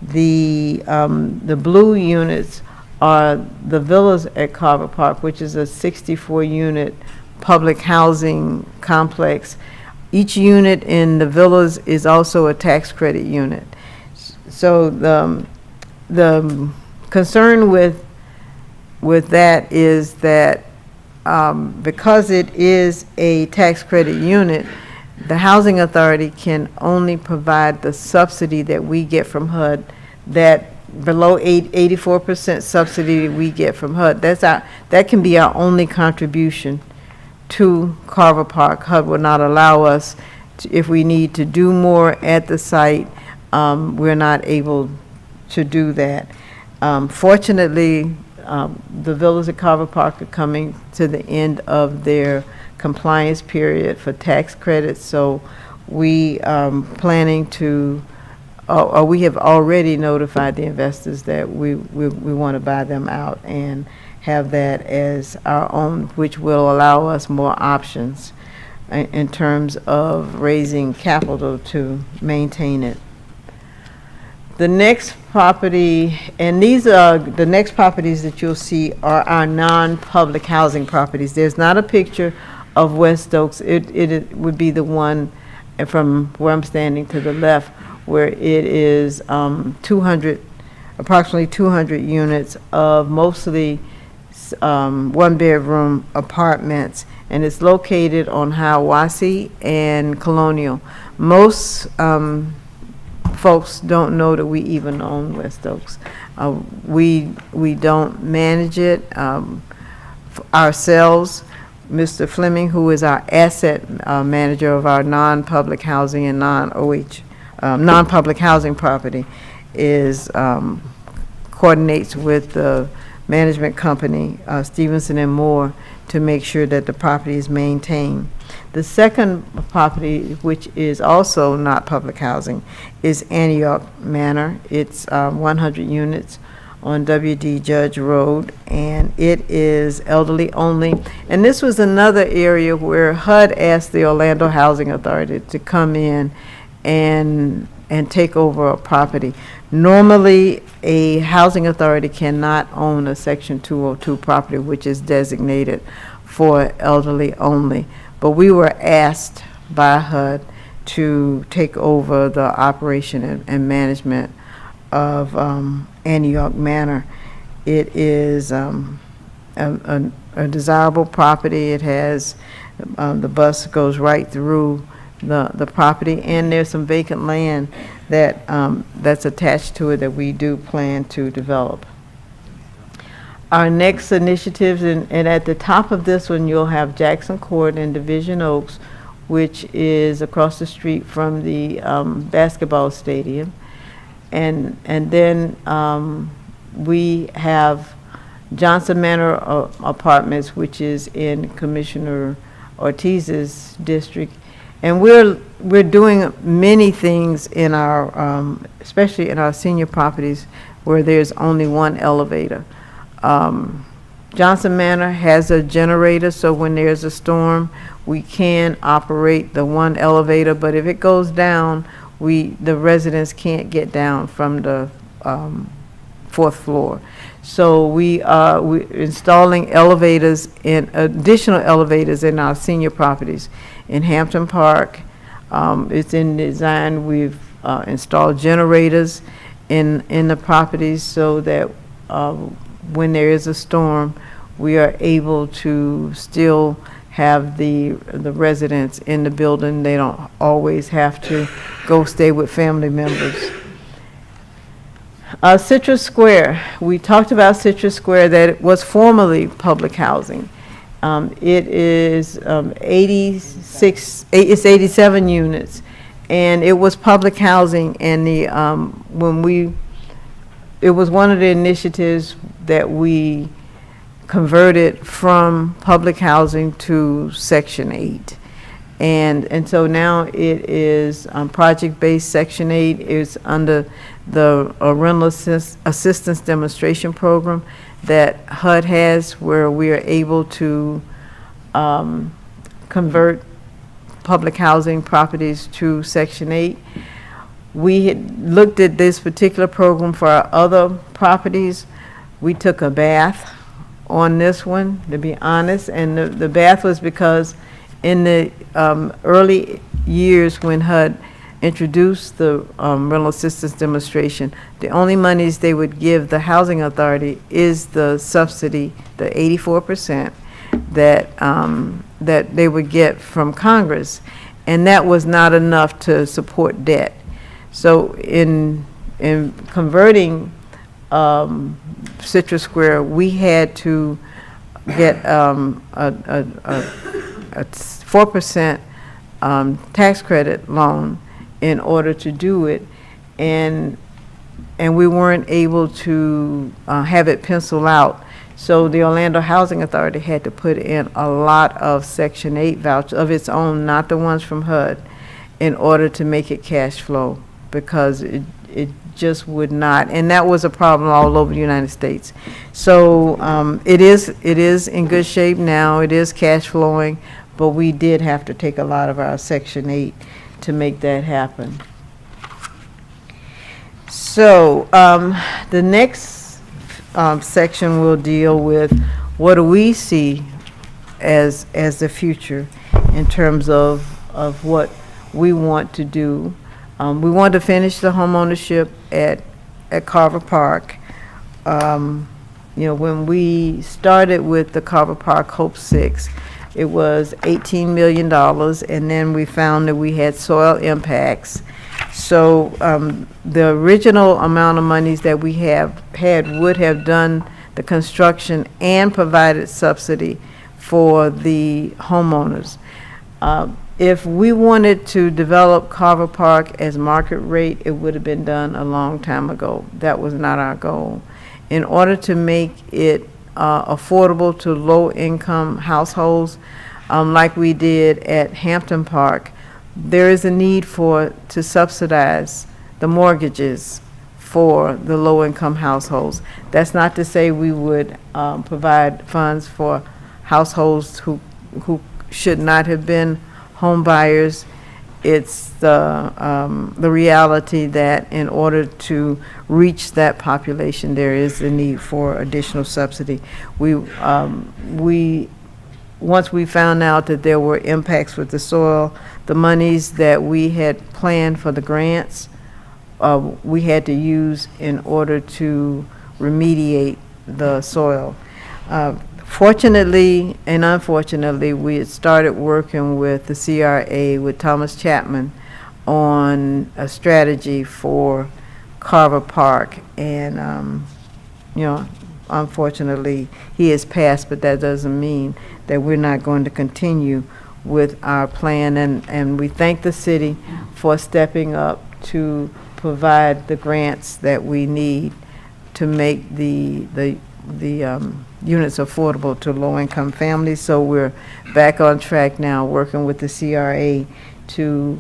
The blue units are the villas at Carver Park, which is a 64-unit public housing complex. Each unit in the villas is also a tax credit unit. So the concern with that is that because it is a tax credit unit, the Housing Authority can only provide the subsidy that we get from HUD, that below 84% subsidy we get from HUD. That can be our only contribution to Carver Park. HUD will not allow us to, if we need to do more at the site, we're not able to do that. Fortunately, the villas at Carver Park are coming to the end of their compliance period for tax credits, so we planning to, or we have already notified the investors that we want to buy them out and have that as our own, which will allow us more options in terms of raising capital to maintain it. The next property, and these are the next properties that you'll see, are our non-public housing properties. There's not a picture of West Oaks. It would be the one from where I'm standing to the left, where it is approximately 200 units of mostly one-bedroom apartments, and it's located on Hiawassee and Colonial. Most folks don't know that we even own West Oaks. We don't manage it ourselves. Mr. Fleming, who is our asset manager of our non-public housing and non-public housing property, is coordinates with the management company, Stevenson and Moore, to make sure that the property is maintained. The second property, which is also not public housing, is Antioch Manor. It's 100 units on W.D. Judge Road, and it is elderly only. And this was another area where HUD asked the Orlando Housing Authority to come in and take over a property. Normally, a housing authority cannot own a Section 202 property, which is designated for elderly only. But we were asked by HUD to take over the operation and management of Antioch Manor. It is a desirable property. It has, the bus goes right through the property, and there's some vacant land that's attached to it that we do plan to develop. Our next initiatives, and at the top of this one, you'll have Jackson Court and Division Oaks, which is across the street from the basketball stadium. And then we have Johnson Manor Apartments, which is in Commissioner Ortiz's district. And we're doing many things in our, especially in our senior properties where there's only one elevator. Johnson Manor has a generator, so when there's a storm, we can operate the one elevator, but if it goes down, the residents can't get down from the fourth floor. So we're installing elevators, additional elevators in our senior properties. In Hampton Park, it's in design. We've installed generators in the properties so that when there is a storm, we are able to still have the residents in the building. They don't always have to go stay with family members. Citrus Square, we talked about Citrus Square, that it was formerly public housing. It is 87 units, and it was public housing, and it was one of the initiatives that we converted from public housing to Section 8. And so now it is project-based. Section 8 is under the rental assistance demonstration program that HUD has, where we are able to convert public housing properties to Section 8. We had looked at this particular program for our other properties. We took a bath on this one, to be honest, and the bath was because in the early years when HUD introduced the rental assistance demonstration, the only monies they would give the housing authority is the subsidy, the 84% that they would get from Congress, and that was not enough to support debt. So in converting Citrus Square, we had to get a 4% tax credit loan in order to do it, and we weren't able to have it penciled out. So the Orlando Housing Authority had to put in a lot of Section 8 vouchers of its own, not the ones from HUD, in order to make it cash flow, because it just would not, and that was a problem all over the United States. So it is in good shape now. It is cash flowing, but we did have to take a lot of our Section 8 to make that happen. So the next section will deal with what do we see as the future in terms of what we want to do. We want to finish the homeownership at Carver Park. When we started with the Carver Park Hope 6, it was $18 million, and then we found that we had soil impacts. So the original amount of monies that we had would have done the construction and provided subsidy for the homeowners. If we wanted to develop Carver Park as market rate, it would have been done a long time ago. That was not our goal. In order to make it affordable to low-income households, like we did at Hampton Park, there is a need to subsidize the mortgages for the low-income households. That's not to say we would provide funds for households who should not have been home buyers. It's the reality that in order to reach that population, there is a need for additional subsidy. Once we found out that there were impacts with the soil, the monies that we had planned for the grants, we had to use in order to remediate the soil. Fortunately and unfortunately, we had started working with the CRA, with Thomas Chapman, on a strategy for Carver Park, and, unfortunately, he has passed, but that doesn't mean that we're not going to continue with our plan, and we thank the city for stepping up to provide the grants that we need to make the units affordable to low-income families. So we're back on track now, working with the CRA to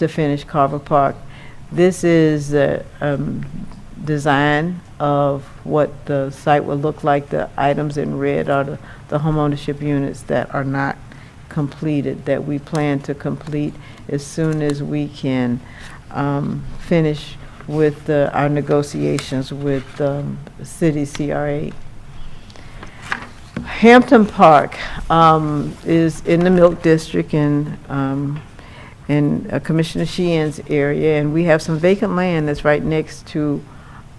finish Carver Park. This is a design of what the site will look like. The items in red are the homeownership units that are not completed, that we plan to complete as soon as we can finish with our negotiations with city CRA. Hampton Park is in the Milk District in Commissioner Sheehan's area, and we have some vacant land that's right next to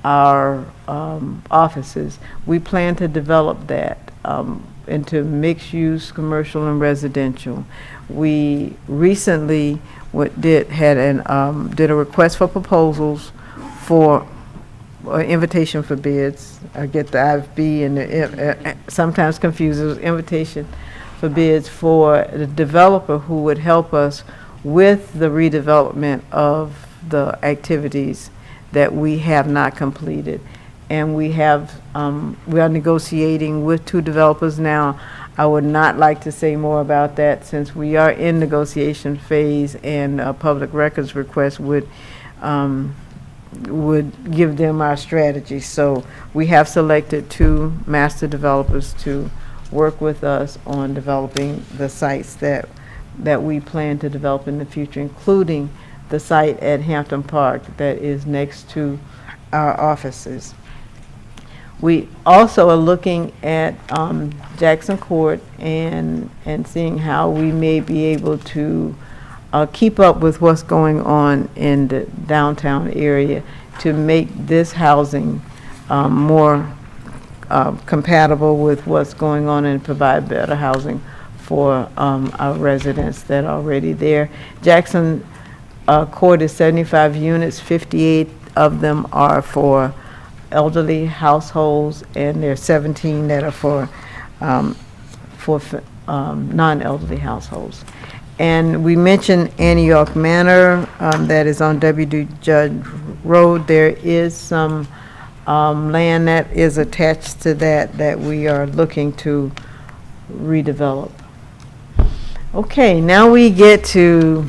our offices. We plan to develop that into mixed-use, commercial, and residential. We recently did a request for proposals for invitation for bids. I get the IFB and sometimes confuses invitation for bids for the developer who would help us with the redevelopment of the activities that we have not completed. And we are negotiating with 2 developers now. I would not like to say more about that since we are in negotiation phase, and a public records request would give them our strategy. So we have selected 2 master developers to work with us on developing the sites that we plan to develop in the future, including the site at Hampton Park that is next to our offices. We also are looking at Jackson Court and seeing how we may be able to keep up with what's going on in the downtown area to make this housing more compatible with what's going on and provide better housing for our residents that are already there. Jackson Court is 75 units, 58 of them are for elderly households, and there are 17 that are for non-elderly households. And we mentioned Antioch Manor, that is on W.D. Judd Road. There is some land that is attached to that we are looking to redevelop. Okay, now we get to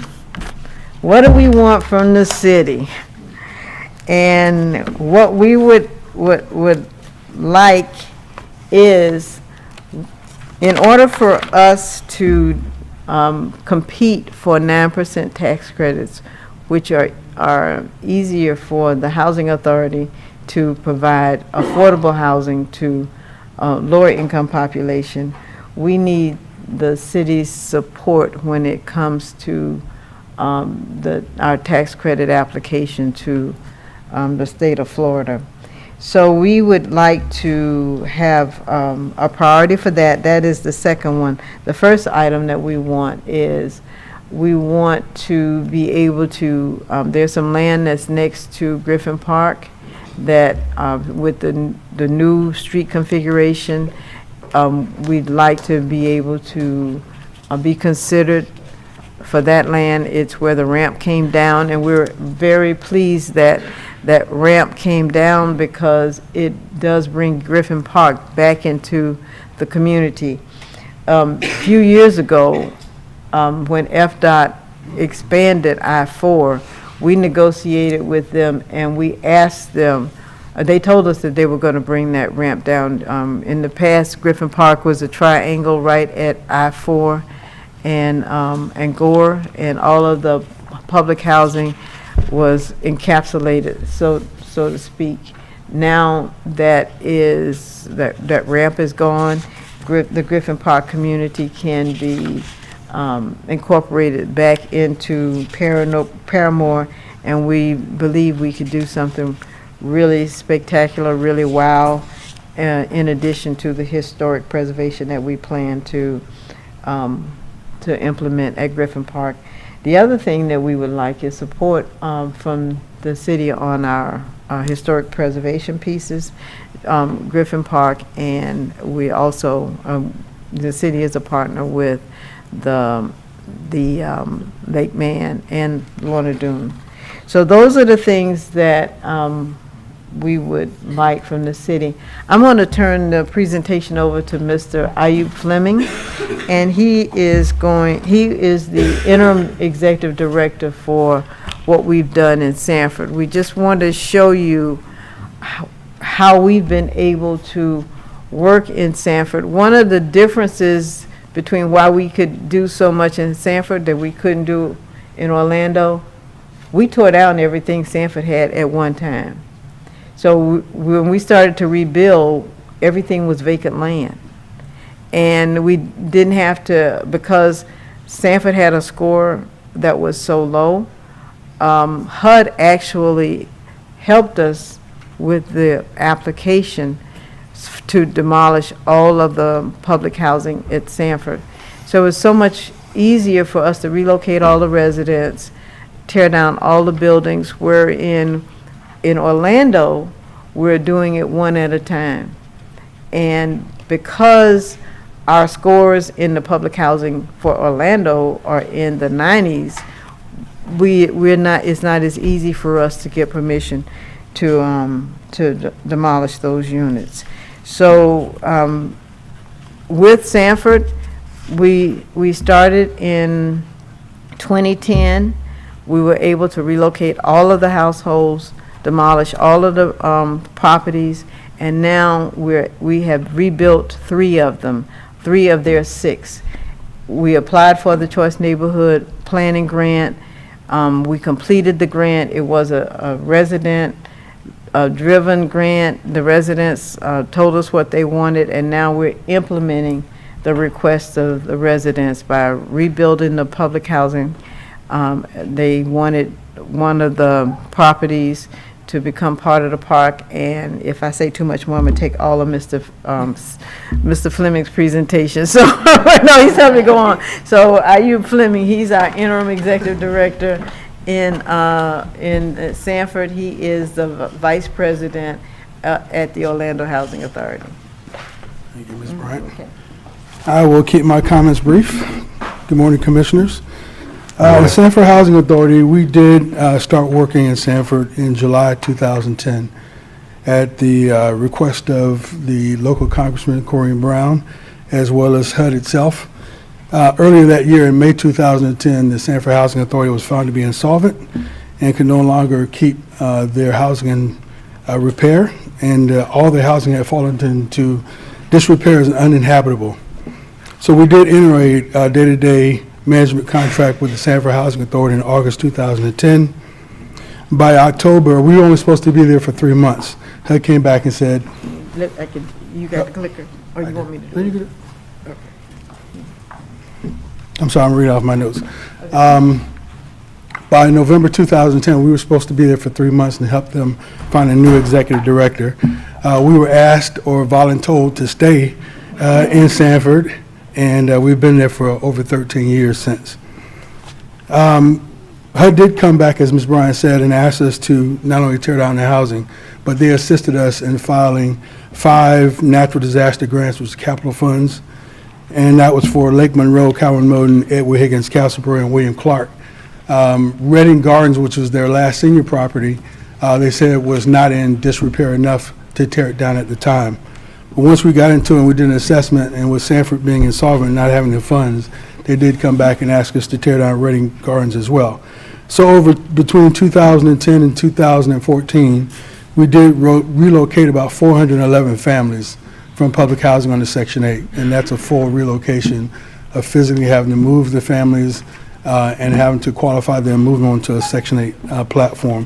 what do we want from the city? And what we would like is, in order for us to compete for 9% tax credits, which are easier for the housing authority to provide affordable housing to lower income population, we need the city's support when it comes to our tax credit application to the state of Florida. So we would like to have a priority for that. That is the second one. The first item that we want is we want to be able to, there's some land that's next to Griffin Park that with the new street configuration, we'd like to be able to be considered for that land. It's where the ramp came down, and we're very pleased that that ramp came down because it does bring Griffin Park back into the community. A few years ago, when FDOT expanded I-4, we negotiated with them and we asked them, they told us that they were going to bring that ramp down. In the past, Griffin Park was a triangle right at I-4 and Gore, and all of the public housing was encapsulated, so to speak. Now that ramp is gone, the Griffin Park community can be incorporated back into Paramore, and we believe we could do something really spectacular, really wow, in addition to the historic preservation that we plan to implement at Griffin Park. The other thing that we would like is support from the city on our historic preservation pieces, Griffin Park, and we also, the city is a partner with the Lake Man and Lorna Doone. So those are the things that we would like from the city. I'm going to turn the presentation over to Mr. Ayub Fleming, and he is the interim executive director for what we've done in Sanford. We just want to show you how we've been able to work in Sanford. One of the differences between why we could do so much in Sanford that we couldn't do in Orlando, we tore down everything Sanford had at one time. So when we started to rebuild, everything was vacant land. And we didn't have to, because Sanford had a score that was so low, HUD actually helped us with the application to demolish all of the public housing at Sanford. So it was so much easier for us to relocate all the residents, tear down all the buildings, where in Orlando, we're doing it one at a time. And because our scores in the public housing for Orlando are in the 90s, it's not as easy for us to get permission to demolish those units. So with Sanford, we started in 2010. We were able to relocate all of the households, demolish all of the properties, and now we have rebuilt 3 of them, 3 of their 6. We applied for the Choice Neighborhood Planning Grant. We completed the grant. It was a resident-driven grant. The residents told us what they wanted, and now we're implementing the requests of the residents by rebuilding the public housing. They wanted one of the properties to become part of the park, and if I say too much more, I'm gonna take all of Mr. Fleming's presentation. So no, he's telling me to go on. So Ayub Fleming, he's our interim executive director in Sanford. He is the vice president at the Orlando Housing Authority. Thank you, Ms. Bryant. Okay. I will keep my comments brief. Good morning, Commissioners. The Sanford Housing Authority, we did start working in Sanford in July 2010 at the request of the local Congressman Corrine Brown, as well as HUD itself. Earlier that year, in May 2010, the Sanford Housing Authority was found to be insolvent and could no longer keep their housing in repair, and all their housing had fallen into disrepair as uninhabitable. So we did enter a day-to-day management contract with the Sanford Housing Authority in August 2010. By October, we were only supposed to be there for 3 months. HUD came back and said, You got the clicker, or you want me to do it? I'm sorry, I'm reading off my notes. By November 2010, we were supposed to be there for 3 months and help them find a new executive director. We were asked or voluntold to stay in Sanford, and we've been there for over 13 years since. HUD did come back, as Ms. Bryant said, and asked us to not only tear down the housing, but they assisted us in filing 5 natural disaster grants, which is capital funds, and that was for Lake Monroe, Calvin Moden, Edward Higgins, Castleberry, and William Clark. Reading Gardens, which was their last senior property, they said it was not in disrepair enough to tear it down at the time. But once we got into it and we did an assessment, and with Sanford being insolvent and not having the funds, they did come back and ask us to tear down Reading Gardens as well. So between 2010 and 2014, we did relocate about 411 families from public housing onto Section 8, and that's a full relocation of physically having to move the families and having to qualify them, moving on to a Section 8 platform,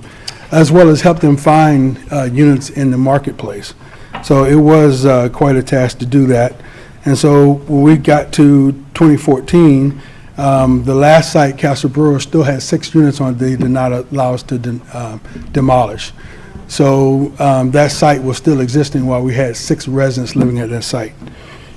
as well as help them find units in the marketplace. So it was quite a task to do that. And so when we got to 2014, the last site, Castle Brewer, still had 6 units on it they did not allow us to demolish. So that site was still existing while we had 6 residents living at that site.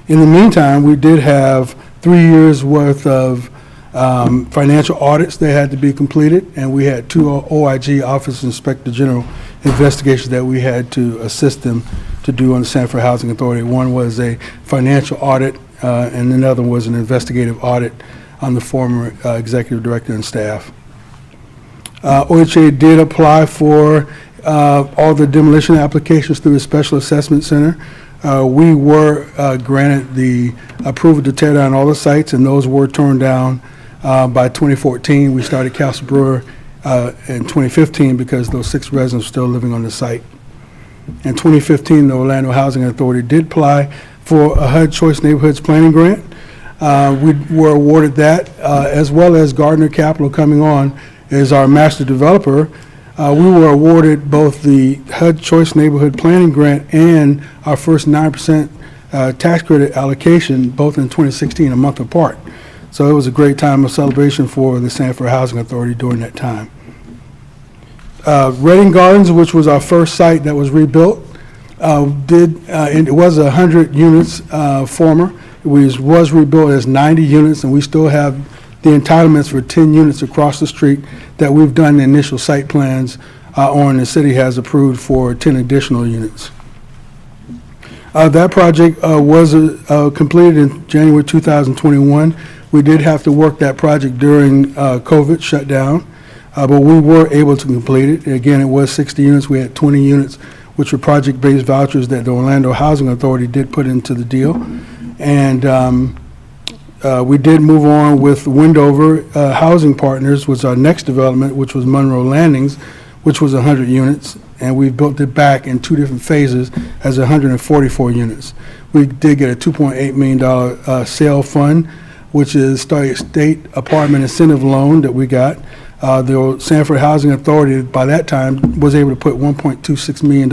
In the meantime, we did have 3 years worth of financial audits that had to be completed, and we had 2 OIG, Office Inspector General, investigations that we had to assist them to do on the Sanford Housing Authority. One was a financial audit, and another was an investigative audit on the former executive director and staff. OHA did apply for all the demolition applications through the Special Assessment Center. We were granted the approval to tear down all the sites, and those were torn down by 2014. We started Castle Brewer in 2015 because those 6 residents were still living on the site. In 2015, the Orlando Housing Authority did apply for a HUD Choice Neighborhoods Planning Grant. We were awarded that, as well as Gardner Capital coming on as our master developer. We were awarded both the HUD Choice Neighborhood Planning Grant and our first 9% tax credit allocation, both in 2016, a month apart. So it was a great time of celebration for the Sanford Housing Authority during that time. Reading Gardens, which was our first site that was rebuilt, and it was 100 units former. It was rebuilt as 90 units, and we still have the entitlements for 10 units across the street that we've done the initial site plans on. The city has approved for 10 additional units. That project was completed in January 2021. We did have to work that project during COVID shutdown, but we were able to complete it. Again, it was 60 units. We had 20 units, which were project-based vouchers that the Orlando Housing Authority did put into the deal. And we did move on with Wendover Housing Partners, was our next development, which was Monroe Landings, which was 100 units, and we built it back in 2 different phases as 144 units. We did get a $2.8 million sale fund, which is state apartment incentive loan that we got. The Sanford Housing Authority, by that time, was able to put $1.26 million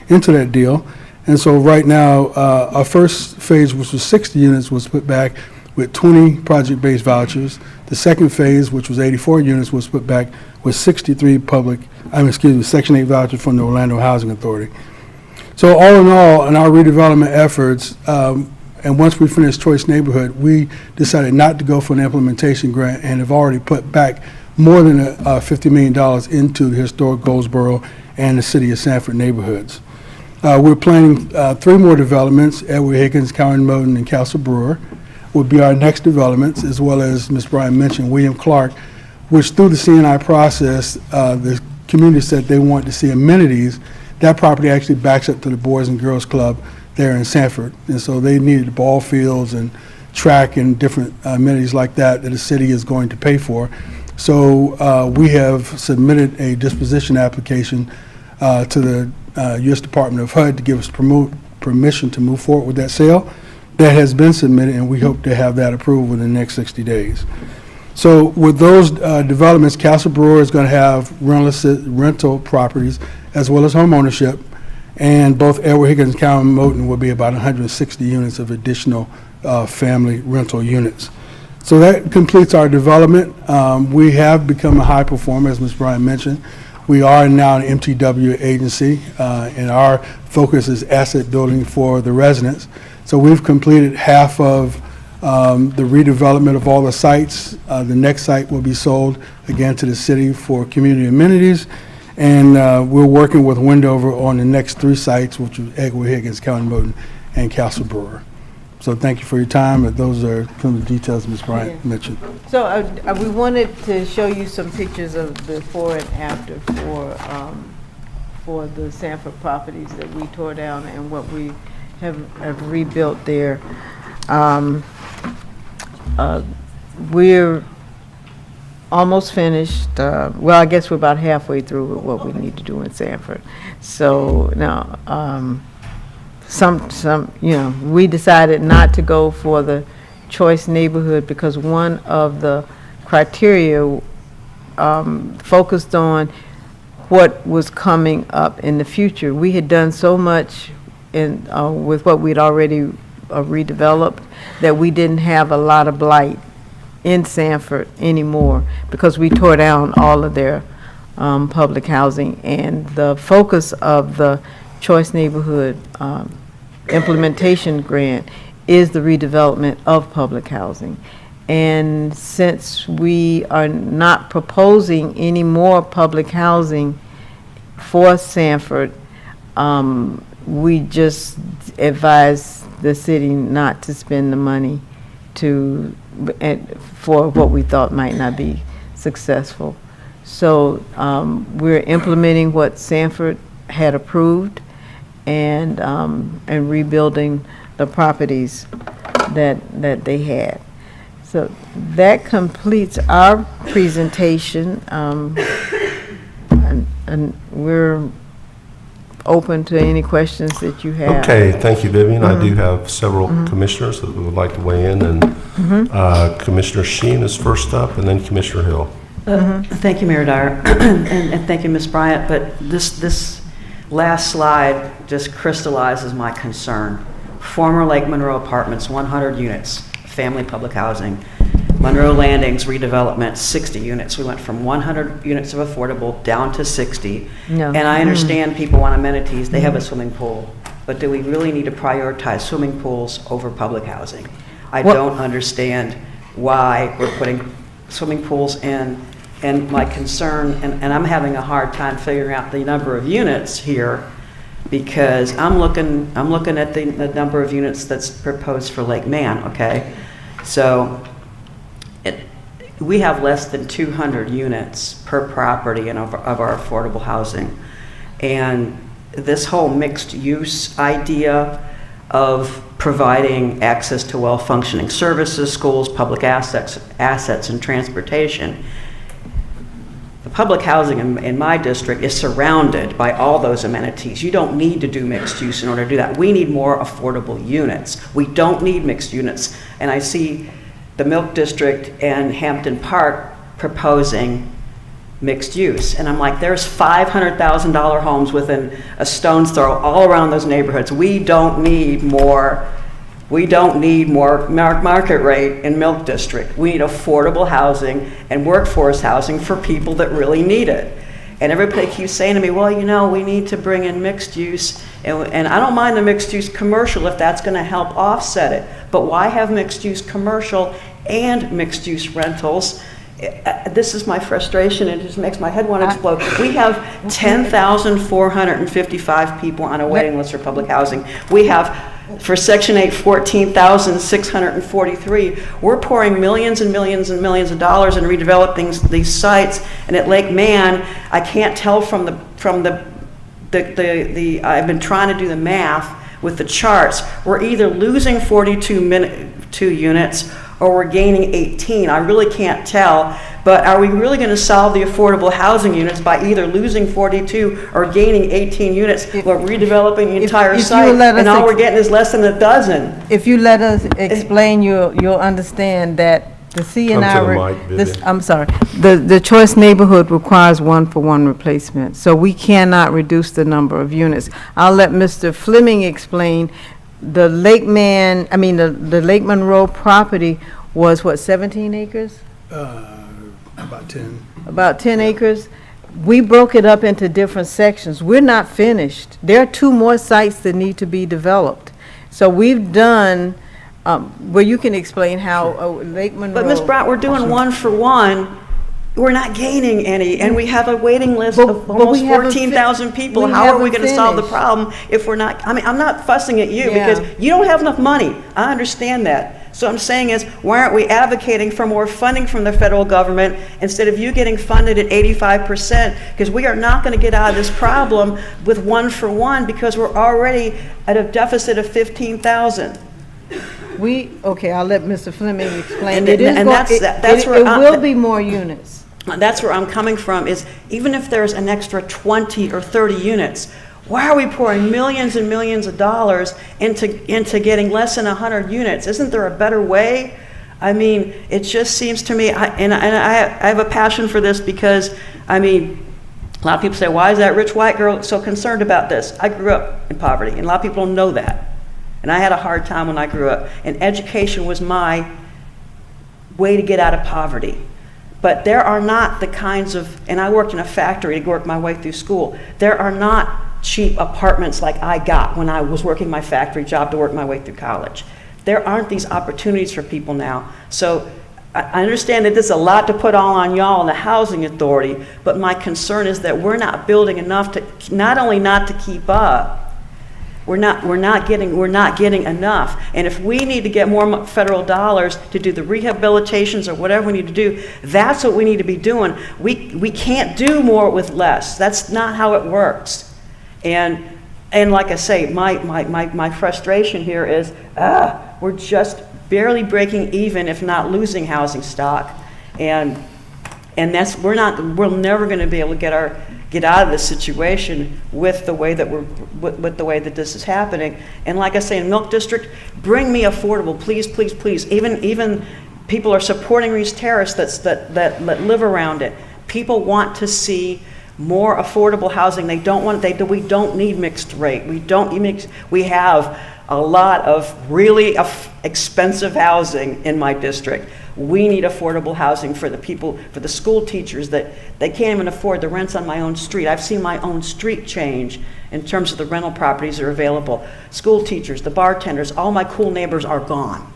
into that deal. And so right now, our first phase, which was 60 units, was put back with 20 project-based vouchers. The second phase, which was 84 units, was put back with 63 Section 8 vouchers from the Orlando Housing Authority. So all in all, in our redevelopment efforts, and once we finished Choice Neighborhood, we decided not to go for an implementation grant and have already put back more than $50 million into the historic Goldsboro and the city of Sanford neighborhoods. We're planning 3 more developments: Edward Higgins, Cowan Moten, and Castle Brewer would be our next developments, as well as Ms. Bryan mentioned, William Clark, which through the CNI process, the community said they wanted to see amenities. That property actually backs up to the Boys and Girls Club there in Sanford, and so they needed ball fields and track and different amenities like that that the city is going to pay for. So we have submitted a disposition application to the U.S. Department of HUD to give us permission to move forward with that sale. That has been submitted, and we hope to have that approved within the next 60 days. So with those developments, Castle Brewer is going to have rental properties as well as home ownership, and both Edward Higgins and Cowan Moten will be about 160 units of additional family rental units. So that completes our development. We have become a high performer, as Ms. Bryan mentioned. We are now an MTW agency, and our focus is asset building for the residents. So we've completed half of the redevelopment of all the sites. The next site will be sold again to the city for community amenities. And we're working with Wendover on the next 3 sites, which are Edward Higgins, Cowan Moten, and Castle Brewer. So thank you for your time. Those are some of the details Ms. Bryant mentioned. So we wanted to show you some pictures of before and after for the Sanford properties that we tore down and what we have rebuilt there. We're almost finished. Well, I guess we're about halfway through with what we need to do in Sanford. So now, we decided not to go for the choice neighborhood because one of the criteria focused on what was coming up in the future. We had done so much with what we'd already redeveloped that we didn't have a lot of blight in Sanford anymore because we tore down all of their public housing, and the focus of the Choice Neighborhood Implementation Grant is the redevelopment of public housing. And since we are not proposing any more public housing for Sanford, we just advise the city not to spend the money for what we thought might not be successful. So we're implementing what Sanford had approved and rebuilding the properties that they had. So that completes our presentation, and we're open to any questions that you have. Okay, thank you, Vivian. I do have several commissioners that would like to weigh in, and Commissioner Sheen is first up, and then Commissioner Hill. Thank you, Mayor Dyer, and thank you, Ms. Bryant, but this last slide just crystallizes my concern. Former Lake Monroe Apartments, 100 units, family public housing. Monroe Landings redevelopment, 60 units. We went from 100 units of affordable down to 60. No. And I understand people want amenities, they have a swimming pool, but do we really need to prioritize swimming pools over public housing? I don't understand why we're putting swimming pools in, and my concern, and I'm having a hard time figuring out the number of units here, because I'm looking at the number of units that's proposed for Lake Man, okay? So we have less than 200 units per property of our affordable housing. And this whole mixed use idea of providing access to well-functioning services, schools, public assets, and transportation. The public housing in my district is surrounded by all those amenities. You don't need to do mixed use in order to do that. We need more affordable units. We don't need mixed units. And I see the Milk District and Hampton Park proposing mixed use. And I'm like, there's $500,000 homes within a stone's throw all around those neighborhoods. We don't need more market rate in Milk District. We need affordable housing and workforce housing for people that really need it. And everybody keeps saying to me, well, you know, we need to bring in mixed use. And I don't mind the mixed use commercial if that's going to help offset it. But why have mixed use commercial and mixed use rentals? This is my frustration. It just makes my head want to explode. We have 10,455 people on a waiting list for public housing. We have, for Section 8, 14,643. We're pouring millions and millions and millions of dollars in redeveloping these sites. And at Lake Man, I can't tell from the I've been trying to do the math with the charts. We're either losing 42 units or we're gaining 18. I really can't tell. But are we really going to solve the affordable housing units by either losing 42 or gaining 18 units? We're redeveloping the entire site, and all we're getting is less than a dozen. If you let us explain, you'll understand that the CNI. Come to the mic, Vivian. I'm sorry. The choice neighborhood requires one-for-one replacement, so we cannot reduce the number of units. I'll let Mr. Fleming explain. The Lake Monroe property was what, 17 acres? About 10. About 10 acres. We broke it up into different sections. We're not finished. There are 2 more sites that need to be developed. So we've done, well, you can explain how Lake Monroe. But Ms. Bryant, we're doing one for one. We're not gaining any, and we have a waiting list of almost 14,000 people. How are we going to solve the problem if we're not? I mean, I'm not fussing at you because you don't have enough money. I understand that. So I'm saying is, why aren't we advocating for more funding from the federal government instead of you getting funded at 85%? Because we are not going to get out of this problem with one for one because we're already at a deficit of 15,000. Okay, I'll let Mr. Fleming explain. It will be more units. That's where I'm coming from, is even if there's an extra 20 or 30 units, why are we pouring millions and millions of dollars into getting less than 100 units? Isn't there a better way? I mean, it just seems to me, I have a passion for this because, I mean, a lot of people say, why is that rich white girl so concerned about this? I grew up in poverty, and a lot of people don't know that. And I had a hard time when I grew up, and education was my way to get out of poverty. But there are not the kinds of, and I worked in a factory to work my way through school, there are not cheap apartments like I got when I was working my factory job to work my way through college. There aren't these opportunities for people now. So I understand that there's a lot to put all on y'all and the housing authority, but my concern is that we're not building enough to, not only not to keep up, we're not getting enough. And if we need to get more federal dollars to do the rehabilitations or whatever we need to do, that's what we need to be doing. We can't do more with less. That's not how it works. And like I say, my frustration here is, we're just barely breaking even, if not losing housing stock. And that's, we're never going to be able to get out of this situation with the way that with the way that this is happening. And like I say, in Milk District, bring me affordable, please, please, please. Even people are supporting Reese Terrace that live around it. People want to see more affordable housing. We don't need mixed rate. We have a lot of really expensive housing in my district. We need affordable housing for the people, for the school teachers that they can't even afford the rents on my own street. I've seen my own street change in terms of the rental properties that are available. School teachers, the bartenders, all my cool neighbors are gone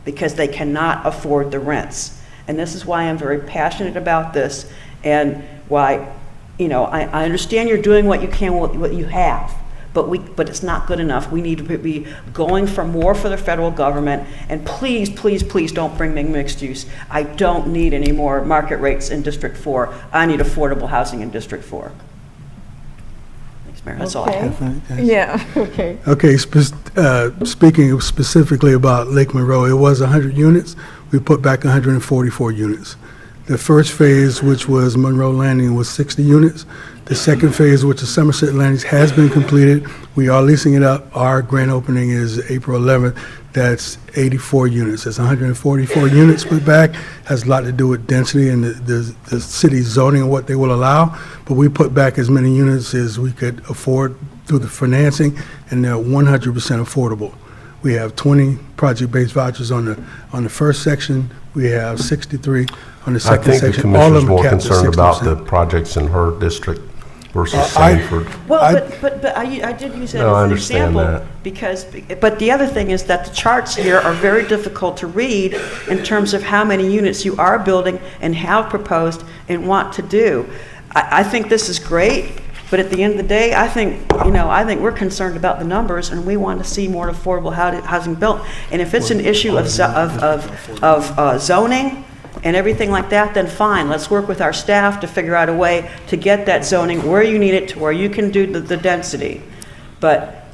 because they cannot afford the rents. And this is why I'm very passionate about this, and why, I understand you're doing what you can with what you have. But it's not good enough. We need to be going for more for the federal government. And please, please, please don't bring me mixed use. I don't need any more market rates in District 4. I need affordable housing in District 4. Thanks, Mayor. That's all I have. Yeah, okay. Okay, speaking specifically about Lake Monroe, it was 100 units. We put back 144 units. The first phase, which was Monroe Landing, was 60 units. The second phase, which is Somerset Landing, has been completed. We are leasing it up. Our grand opening is April 11th. That's 84 units. That's 144 units put back. Has a lot to do with density and the city's zoning and what they will allow. But we put back as many units as we could afford through the financing, and they're 100% affordable. We have 20 project-based vouchers on the first section. We have 63 on the I second think the section. All commissioner's of them more capped at concerned about 60%. the projects in her district versus I- Sanford. Well, but I did use that No, I as an understand example but the other thing is that the charts here are very difficult to read in terms of how many units you are building and have proposed and want to do. I think this is great, but at the end of the day, I think we're concerned about the numbers, and we want to see more affordable housing built. And if it's an issue of zoning and everything like that, then fine, let's work with our staff to figure out a way to get that zoning where you need it to where you can do the density. But,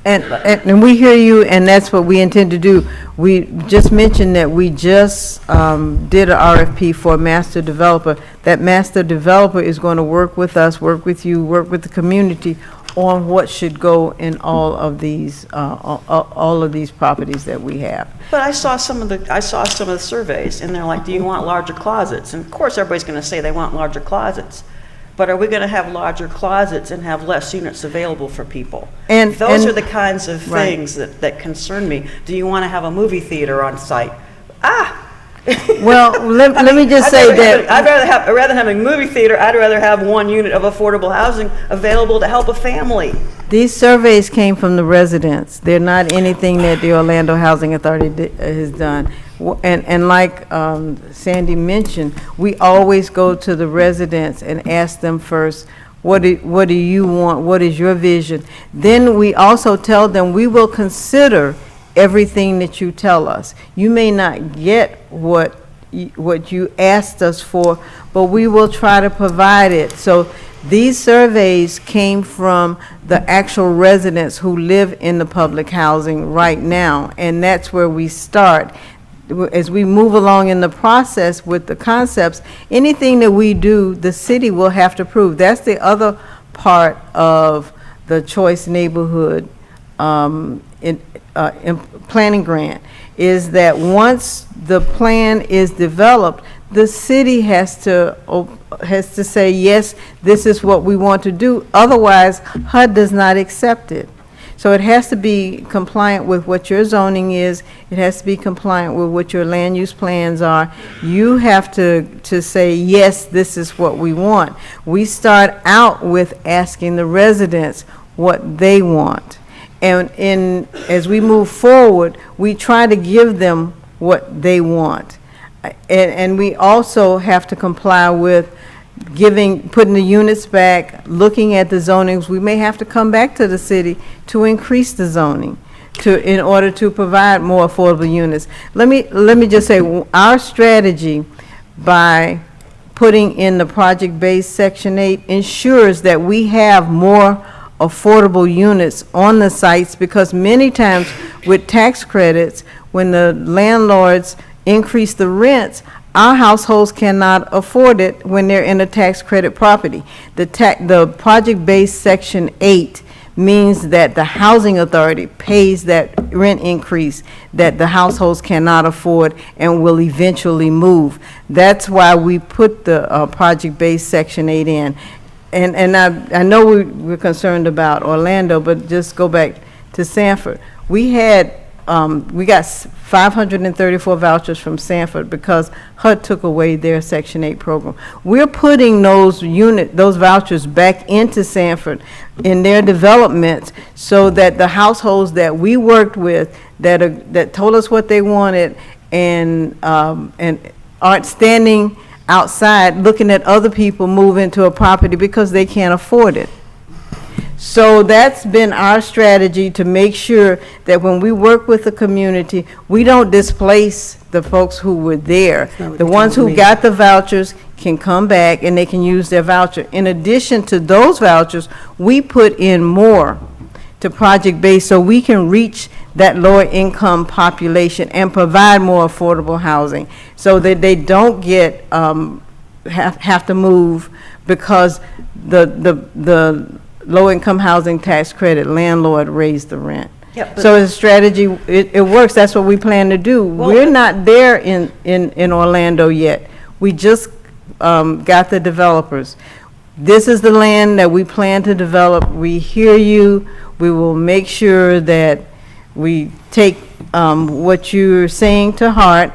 And we hear you, and that's what we intend to do. We just mentioned that we just did an RFP for a master developer. That master developer is going to work with us, work with you, work with the community on what should go in all of these properties that we have. but I saw some of the surveys, and they're like, do you want larger closets? And of course, everybody's going to say they want larger closets. But are we going to have larger closets and have less units available for people? Those are the kinds of Right. things that concern me. Do you want to have a movie theater on site? Well, let me just say that, Rather than having a movie theater, I'd rather have one unit of affordable housing available to help a family. these surveys came from the residents. They're not anything that the Orlando Housing Authority has done. And like Sandy mentioned, we always go to the residents and ask them first, what do you want? What is your vision? Then we also tell them, we will consider everything that you tell us. You may not get what you asked us for, but we will try to provide it. So these surveys came from the actual residents who live in the public housing right now, and that's where we start. As we move along in the process with the concepts, anything that we do, the city will have to approve. That's the other part of the Choice Neighborhood planning grant, is that once the plan is developed, the city has to say, yes, this is what we want to do. Otherwise, HUD does not accept it. So it has to be compliant with what your zoning is. It has to be compliant with what your land use plans are. You have to say, yes, this is what we want. We start out with asking the residents what they want. And as we move forward, we try to give them what they want. And we also have to comply with putting the units back, looking at the zonings. We may have to come back to the city to increase the zoning in order to provide more affordable units. Let me just say, our strategy by putting in the project-based Section 8 ensures that we have more affordable units on the sites, because many times with tax credits, when the landlords increase the rents, our households cannot afford it when they're in a tax credit property. The project-based Section 8 means that the housing authority pays that rent increase that the households cannot afford and will eventually move. That's why we put the project-based Section 8 in. And I know we're concerned about Orlando, but just go back to Sanford. We got 534 vouchers from Sanford because HUD took away their Section 8 program. We're putting those vouchers back into Sanford in their developments so that the households that we worked with that told us what they wanted and aren't standing outside looking at other people move into a property because they can't afford it. So that's been our strategy, to make sure that when we work with the community, we don't displace the folks who were there. The ones who got the vouchers can come back and they can use their voucher. In addition to those vouchers, we put in more to project-based so we can reach that lower income population and provide more affordable housing so that they don't get have to move because the low-income housing tax credit landlord raised the rent. Yeah, but- So as a strategy, it works. That's what we plan to do. We're not there in Orlando yet. We just got the developers. This is the land that we plan to develop. We hear you. We will make sure that we take what you're saying to heart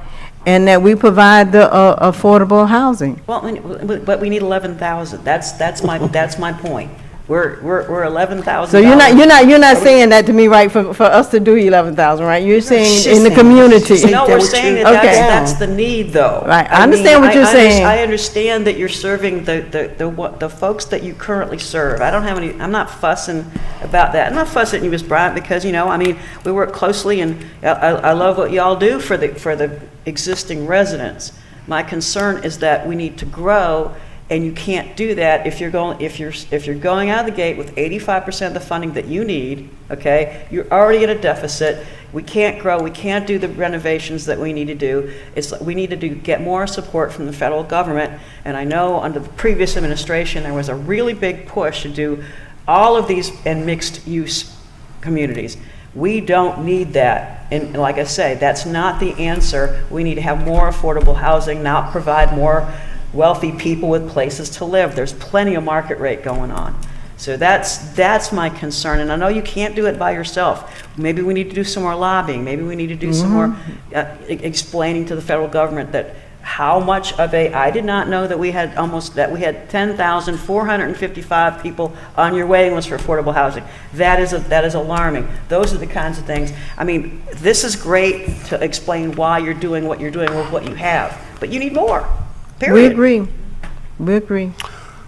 and that we provide the affordable housing. Well, but we need 11,000. That's my point. We're 11,000. So you're not saying that to me, right, for us to do 11,000, right? You're saying in the community. No, we're saying that Okay. that's the need, though. Right, I understand what you're saying. I understand that you're serving the folks that you currently serve. I'm not fussing about that. I'm not fussing at you, Ms. Bryant, because, we work closely, and I love what y'all do for the existing residents. My concern is that we need to grow, and you can't do that if you're going out of the gate with 85% of the funding that you need. Okay, you're already in a deficit. We can't grow. We can't do the renovations that we need to do. We need to get more support from the federal government. And I know under the previous administration there was a really big push to do all of these in mixed use communities. We don't need that. And like I say, that's not the answer. We need to have more affordable housing, not provide more wealthy people with places to live. There's plenty of market rate going on. So that's my concern. And I know you can't do it by yourself. Maybe we need to do some more lobbying. Maybe we need to do some more explaining to the federal government that how much of I did not know that we had 10,455 people on your waiting list for affordable housing. That is alarming. Those are the kinds of things. This is great to explain why you're doing what you're doing with what you have, but you need more. Period. We agree.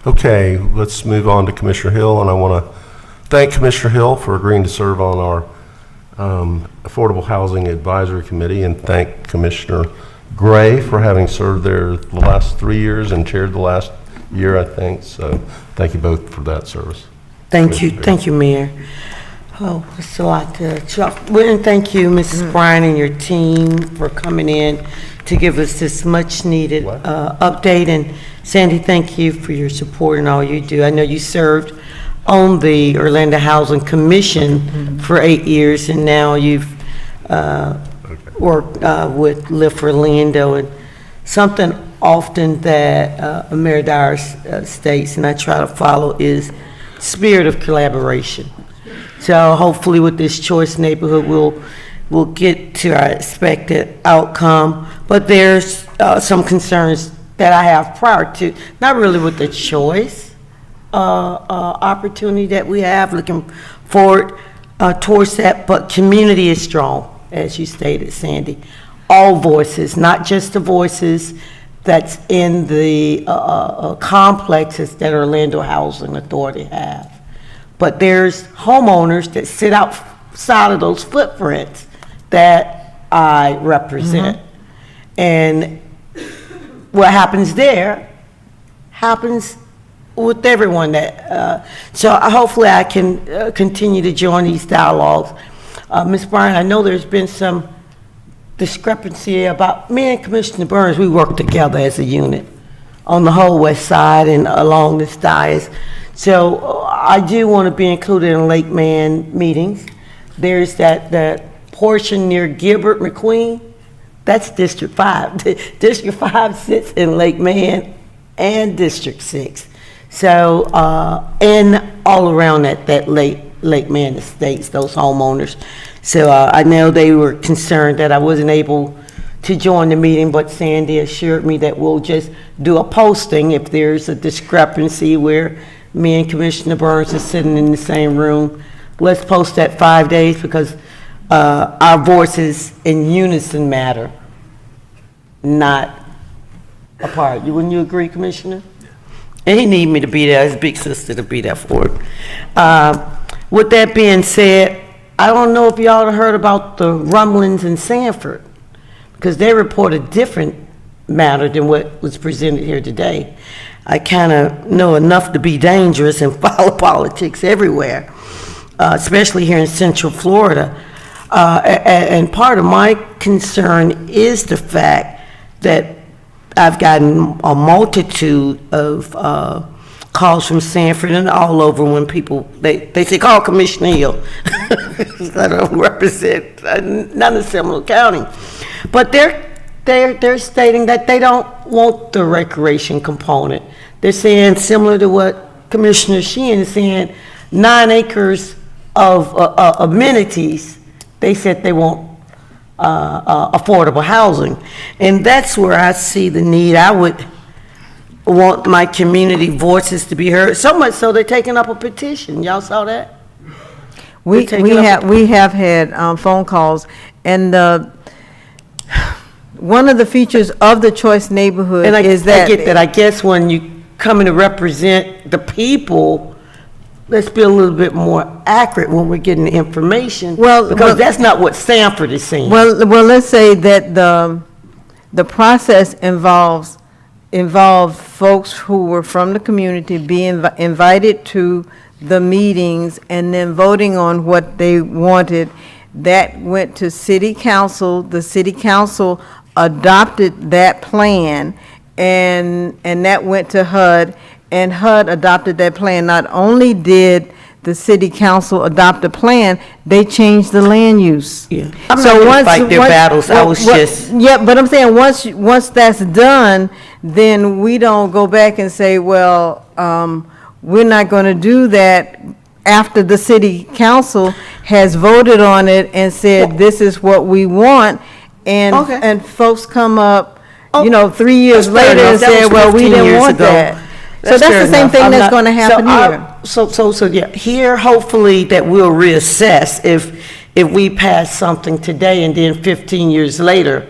Okay, let's move on to Commissioner Hill, and I want to thank Commissioner Hill for agreeing to serve on our Affordable Housing Advisory Committee, and thank Commissioner Gray for having served there the last 3 years and chaired the last year, I think. So thank you both for that service. Thank you, Mayor. Oh, it's a lot to chop. And thank you, Mrs. Bryan and your team for coming in to give us this much-needed update. And Sandy, thank you for your support and all you do. I know you served on the Orlando Housing Commission for 8 years, and now you've worked with Live for Orlando. And something often that Mayor Dyer states, and I try to follow, is spirit of collaboration. So hopefully with this choice neighborhood, we'll get to our expected outcome. But there's some concerns that I have prior to, not really with the choice opportunity that we have, looking forward towards that, but community is strong, as you stated, Sandy. all voices, not just the voices that's in the complexes that Orlando Housing Authority have. But there's homeowners that sit outside of those footprints that I represent. And what happens there happens with everyone that, so hopefully I can continue to join these dialogues. Ms. Bryan, I know there's been some discrepancy about, me and Commissioner Burns, we work together as a unit on the whole west side and along this dais. So I do want to be included in Lake Man meetings. There's that portion near Gilbert McQueen, that's District 5. District 5 sits in Lake Man and District 6. So, and all around that Lake Man estates, those homeowners. So I know they were concerned that I wasn't able to join the meeting, but Sandy assured me that we'll just do a posting if there's a discrepancy where me and Commissioner Burns are sitting in the same room. Let's post that 5 days because our voices in unison matter, not apart. Wouldn't you agree, Commissioner? And he need me to be there, his big sister to be there for him. With that being said, I don't know if y'all have heard about the rumblings in Sanford, because they report a different matter than what was presented here today. I kind of know enough to be dangerous and follow politics everywhere, especially here in Central Florida. And part of my concern is the fact that I've gotten a multitude of calls from Sanford and all over when people, they say, call Commissioner Hill. I don't represent none of Seminole County. But they're stating that they don't want the recreation component. They're saying, similar to what Commissioner Sheehan is saying, 9 acres of amenities, they said they want affordable housing. And that's where I see the need. I would want my community voices to be heard, so much so they're taking up a petition. Y'all saw that? We taking up have had phone calls, and one of the features of the choice neighborhood And I is that. get that. I guess when you come in to represent the people, let's be a little bit more accurate when we're getting the information. Because that's not what Sanford is saying. Well, let's say that the process involved folks who were from the community being invited to the meetings and then voting on what they wanted. That went to city council. The city council adopted that plan, and that went to HUD, and HUD adopted that plan. Not only did the city council adopt a plan, they changed the land use. Yeah. I'm not gonna fight their battles. I was just. Yeah, but I'm saying, once that's done, then we don't go back and say, well, we're not gonna do that after the city council has voted on it and said, this is what we want, Okay. and folks come up, 3 years That's fair later and enough. That say, was well, we 15 didn't years want ago. that. So That's that's fair the same enough. thing I'm that's not- gonna happen here. So yeah, here, hopefully that we'll reassess if we pass something today and then 15 years later,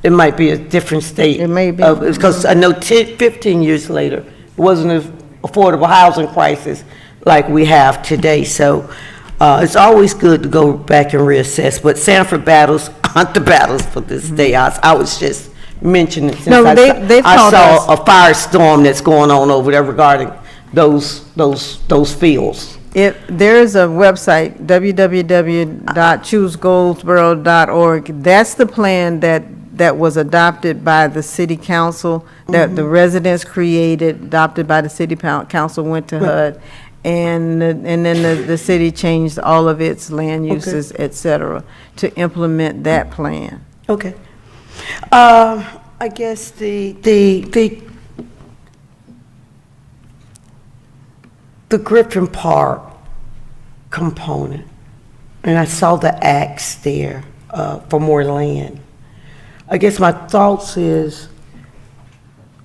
it might be a different state. It may be. Because I know 15 years later, it wasn't an affordable housing crisis like we have today. So it's always good to go back and reassess, but Sanford battles aren't the battles for this day. I was just mentioning it since No, they've I called saw a firestorm that's going on over there regarding those fields. There's a website, www.choosegoldsboro.org. That's the plan that was adopted by the city council, that the residents created, adopted by the city council, went to HUD. And then the city changed all of its land uses, et cetera, to implement that plan. Okay. I guess the Griffin Park component, and I saw the axe there for more land. I guess my thoughts is,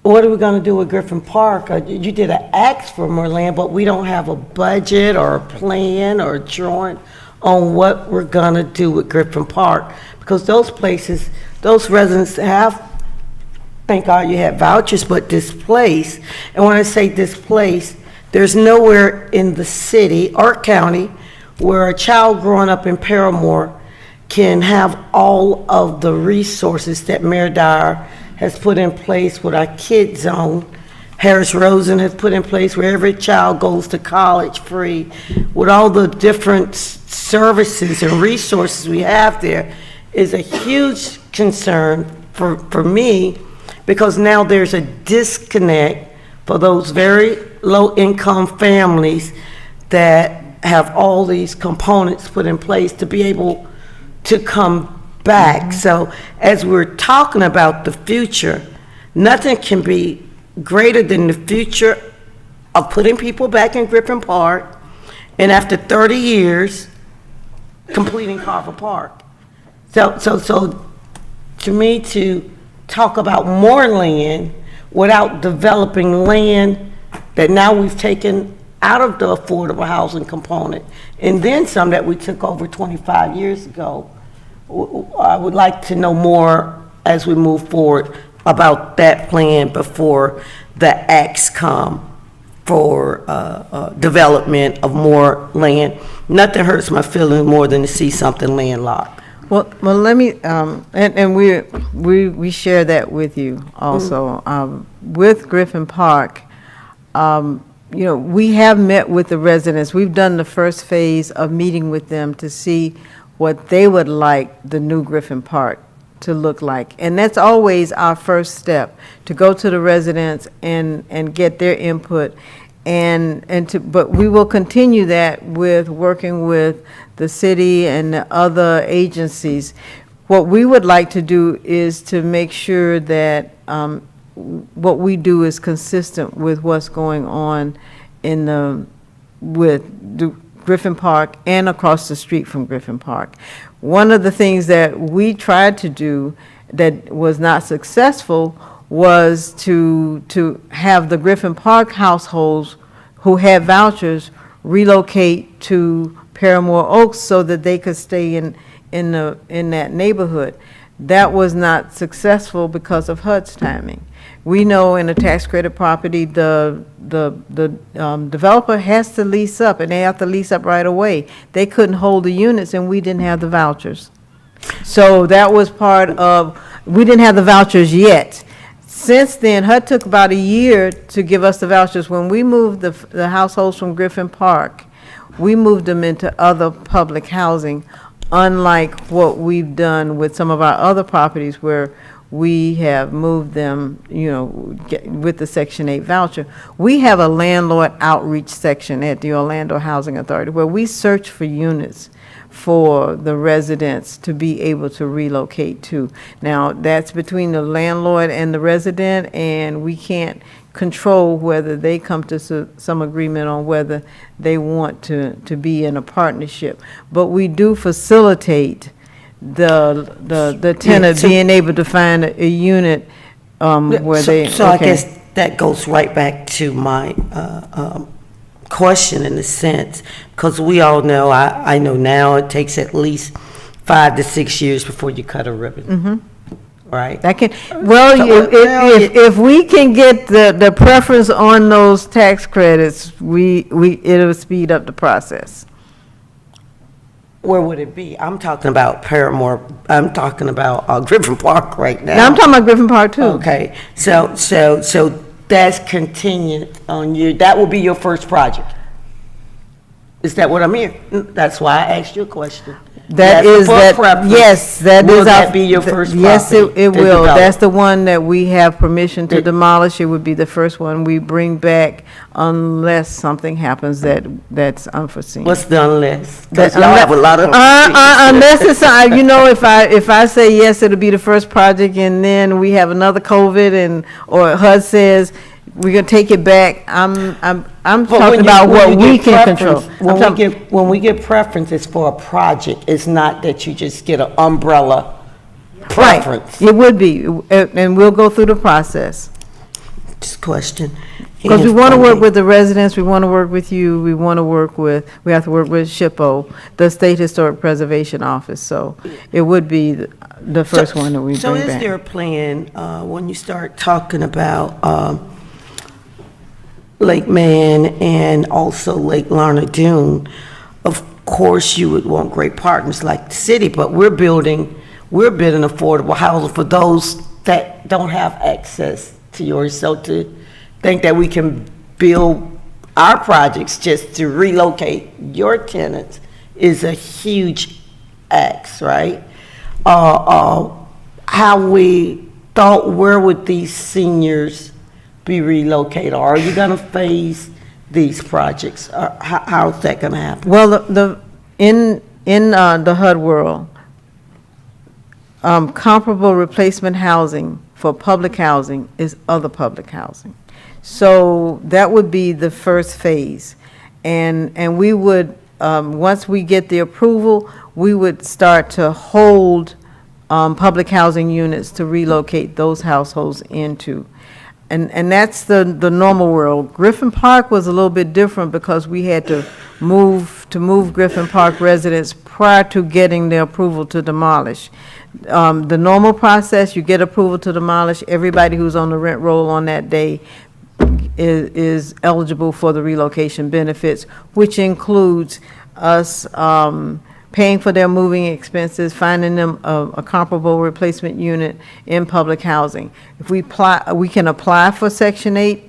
what are we gonna do with Griffin Park? You did an axe for more land, but we don't have a budget or a plan or a drawing on what we're gonna do with Griffin Park, because those places those residents have, thank God you had vouchers, but displaced. And when I say displaced, there's nowhere in the city or county where a child growing up in Paramore can have all of the resources that Mayor Dyer has put in place with our Kid Zone. Harris Rosen has put in place where every child goes to college free. With all the different services and resources we have there is a huge concern for me, because now there's a disconnect for those very low-income families that have all these components put in place to be able to come back. So as we're talking about the future, nothing can be greater than the future of putting people back in Griffin Park, and after 30 years, completing Carver Park. So to me, to talk about more land without developing land that now we've taken out of the affordable housing component, and then some that we took over 25 years ago. I would like to know more as we move forward about that plan before the acts come for development of more land. Nothing hurts my feelings more than to see something landlocked. Well, let me, and we share that with you also. With Griffin Park, you know, we have met with the residents. We've done the first phase of meeting with them to see what they would like the new Griffin Park to look like. And that's always our first step, to go to the residents and get their input. But we will continue that with working with the city and the other agencies. What we would like to do is to make sure that what we do is consistent with what's going on with the Griffin Park and across the street from Griffin Park. One of the things that we tried to do that was not successful was to have the Griffin Park households who had vouchers relocate to Paramore Oaks so that they could stay in that neighborhood. That was not successful because of HUD's timing. We know in a tax credit property, the developer has to lease up, and they have to lease up right away. They couldn't hold the units, and we didn't have the vouchers. So that was part of, we didn't have the vouchers yet. Since then, HUD took about a year to give us the vouchers. When we moved the households from Griffin Park, we moved them into other public housing, unlike what we've done with some of our other properties where we have moved them, you know, with the Section 8 voucher. We have a landlord outreach section at the Orlando Housing Authority where we search for units for the residents to be able to relocate to. Now, that's between the landlord and the resident, and we can't control whether they come to some agreement on whether they want to be in a partnership. But we do facilitate the tenant being able to find a unit where they. So I guess that goes right back to my question in a sense, because we all know, I know now it takes at least 5 to 6 years before you cut a ribbon. Mm-hmm. Right? That can, well, if we can get the preference on those tax credits, it'll speed up the process. Where would it be? I'm talking about Paramore, I'm talking about Griffin Park right now. Now, I'm talking about Griffin Park too. Okay, so that's contingent on you, that will be your first project? Is that what I'm hearing? That's why I asked you a question. That is that, yes, that is our. Will that be your first property? Yes, it to will. develop? That's the one that we have permission to demolish. It would be the first one we bring back unless something happens that's unforeseen. What's the unless? That- Because y'all have a lot of. Unless it's, you know, if I say yes, it'll be the first project, and then we have another COVID, or HUD says, we're gonna take it back, I'm But talking about what we can control. When we get preferences for a project, it's not that you just get an umbrella preference. Right, it would be, and we'll go through the process. Just a question. Because we And want to work funding. with the residents, we want to work with you, we want to work with, we have to work with SHPO, the State Historic Preservation Office, so it would be the first one that we So bring is there back. a plan, when you start talking about, Lake Man and also Lake Larned Dune? Of course, you would want great partners like the city, but we're building affordable housing for those that don't have access to yours. So to think that we can build our projects just to relocate your tenants is a huge ask, right? How we thought, where would these seniors be relocated? Are you gonna phase these projects? Or how's that gonna happen? Well, in the HUD world, comparable replacement housing for public housing is other public housing. So that would be the first phase. And we would, once we get the approval, we would start to hold public housing units to relocate those households into. And that's the normal world. Griffin Park was a little bit different because we had to move Griffin Park residents prior to getting the approval to demolish. The normal process, you get approval to demolish, everybody who's on the rent roll on that day is eligible for the relocation benefits, which includes us paying for their moving expenses, finding them a comparable replacement unit in public housing. If we can apply for Section 8.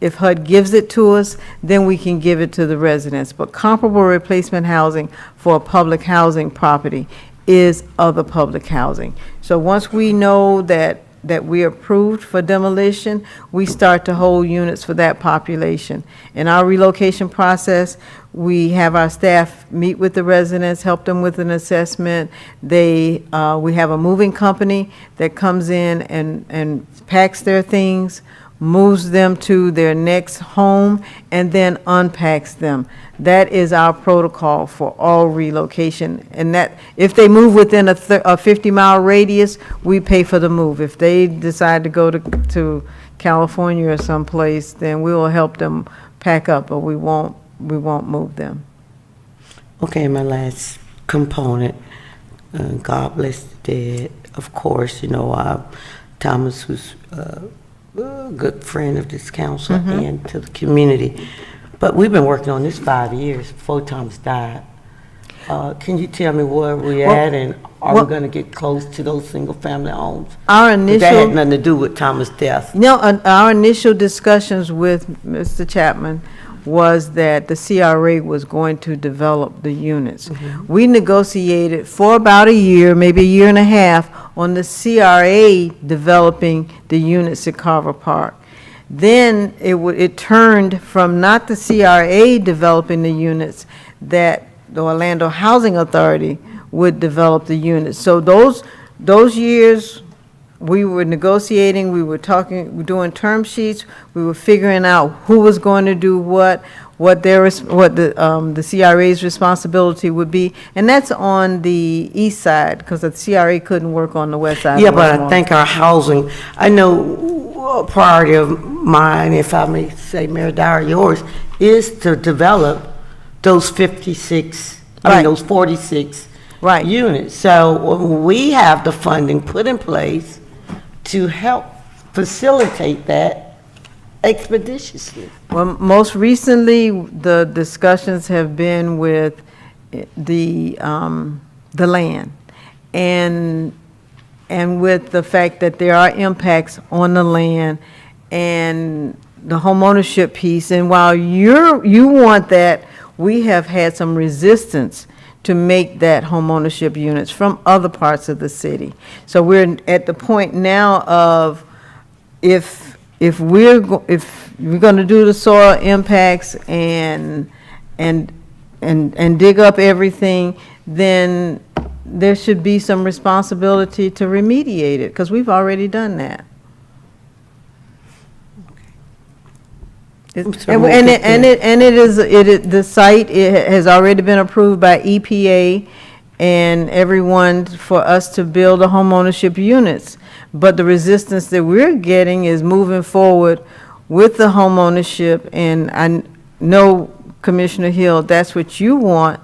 If HUD gives it to us, then we can give it to the residents. But comparable replacement housing for a public housing property is other public housing. So once we know that we approved for demolition, we start to hold units for that population. In our relocation process, we have our staff meet with the residents, help them with an assessment. We have a moving company that comes in and packs their things, moves them to their next home, and then unpacks them. That is our protocol for all relocation. And that, if they move within a 50-mile radius, we pay for the move. If they decide to go to California or someplace, then we will help them pack up, but we won't move them. Okay, my last component, God bless the dead. Of course, Thomas was a good friend of this council and to the community. But we've been working on this 5 years before Thomas died. Can you tell me where we're at, and are we going to get close to those single-family homes? Our 'Cause initial. that had nothing to do with Thomas' death. No, our initial discussions with Mr. Chapman was that the CRA was going to develop the units. We negotiated for about a year, maybe a year and a half, on the CRA developing the units at Carver Park. Then it turned from not the CRA developing the units, that the Orlando Housing Authority would develop the units. So those years, we were negotiating, we were talking, we were doing term sheets, we were figuring out who was going to do what the CRA's responsibility would be, and that's on the east side, because the CRA couldn't work on the west side. Yeah, of but I Westmore. think our housing, I know a priority of mine, if I may say, Mayor Dyer, yours, is to develop those 56, Right. those 46 Right. units. So we have the funding put in place to help facilitate that expeditiously. Well, most recently, the discussions have been with the land, and with the fact that there are impacts on the land and the homeownership piece. And while you want that, we have had some resistance to make that homeownership units from other parts of the city. So we're at the point now of, if we're going to do the soil impacts and dig up everything, then there should be some responsibility to remediate it, because we've already done that. The site has already been approved by EPA and everyone for us to build a homeownership units. But the resistance that we're getting is moving forward with the homeownership, and I know, Commissioner Hill, that's what you want,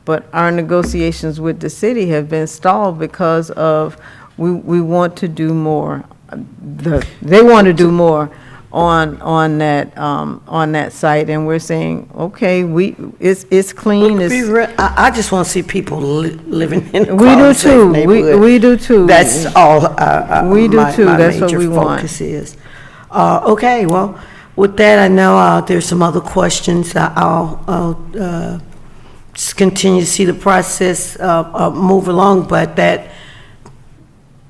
but our negotiations with the city have been stalled because of, we want to do more. They want to do more on that site, and we're saying, okay, it's clean, it's. I just want to see people living in a We do quality, safe too. neighborhood. We do too. That's all. We do my- too. my That's what major we want. focus is. Okay, well, with that, I know there's some other questions. I'll just continue to see the process move along, but that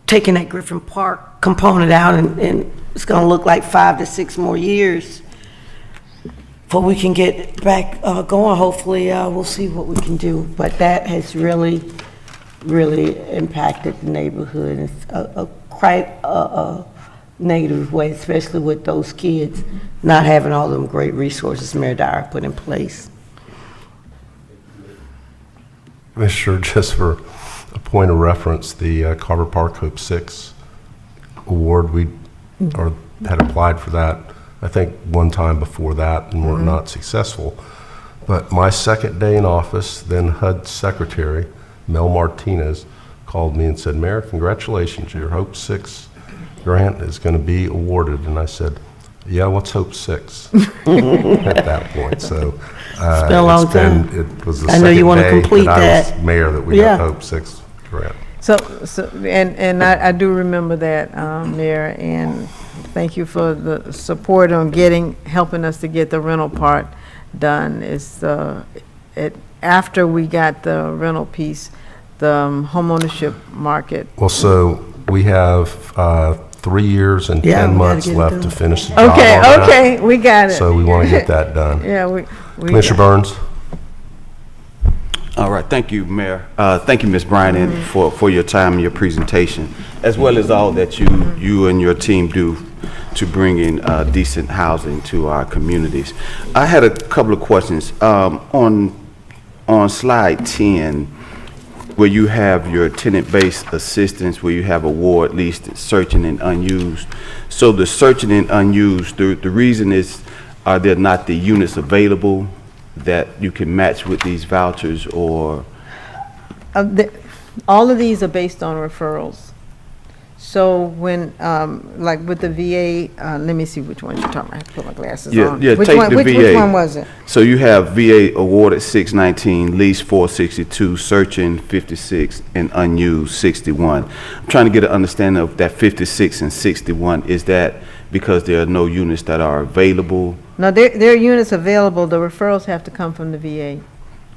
taking that Griffin Park component out, and it's going to look like 5 to 6 more years before we can get back going. Hopefully, we'll see what we can do. But that has really, really impacted the neighborhood in quite a negative way, especially with those kids not having all them great resources Mayor Dyer put in place. Commissioner, just for a point of reference, the Carver Park Hope 6 award, we had applied for that, I think, one time before that and were not successful. But my second day in office, then HUD Secretary Mel Martinez called me and said, Mayor, congratulations, your Hope 6 grant is going to be awarded. And I said, yeah, what's Hope 6 at that point? So It's been a long time. It was the I know you second wanna day complete that I that. was mayor that we Yeah. got Hope 6 grant. So, and I do remember that, Mayor, and thank you for the support on helping us to get the rental part done. After we got the rental piece, the homeownership market. Well, so we have 3 years and Yeah, 10 we gotta months get it left done. to finish the job on Okay, that. okay, we got it. So we want to get that done. Yeah, we. Commissioner Burns? All right, thank you, Mayor. Thank you, Ms. Bryan, for your time and your presentation, as well as all that you and your team do to bring in decent housing to our communities. I had a couple of questions. On slide 10, where you have your tenant-based assistance, where you have award list searching and unused. So the searching and unused, the reason is, are there not the units available that you can match with these vouchers, or? All of these are based on referrals. So when, like with the VA, let me see which one you're talking about. I have to put my glasses on. Yeah, Which take one- the which VA. one was it? So you have VA awarded 619, lease 462, searching 56, and unused 61. I'm trying to get an understanding of that 56 and 61. Is that because there are no units that are available? No, there are units available. The referrals have to come from the VA.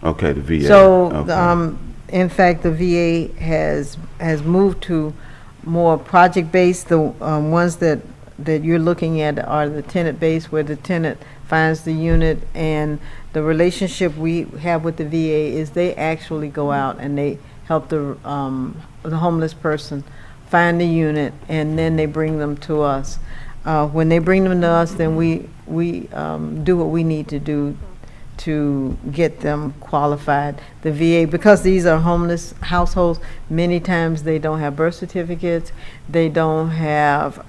Okay, the VA. So, Okay. in fact, the VA has moved to more project-based. The ones that you're looking at are the tenant-based, where the tenant finds the unit, and the relationship we have with the VA is they actually go out and they help the homeless person find the unit, and then they bring them to us. When they bring them to us, then we do what we need to do to get them qualified. The VA, because these are homeless households, many times they don't have birth certificates, they don't have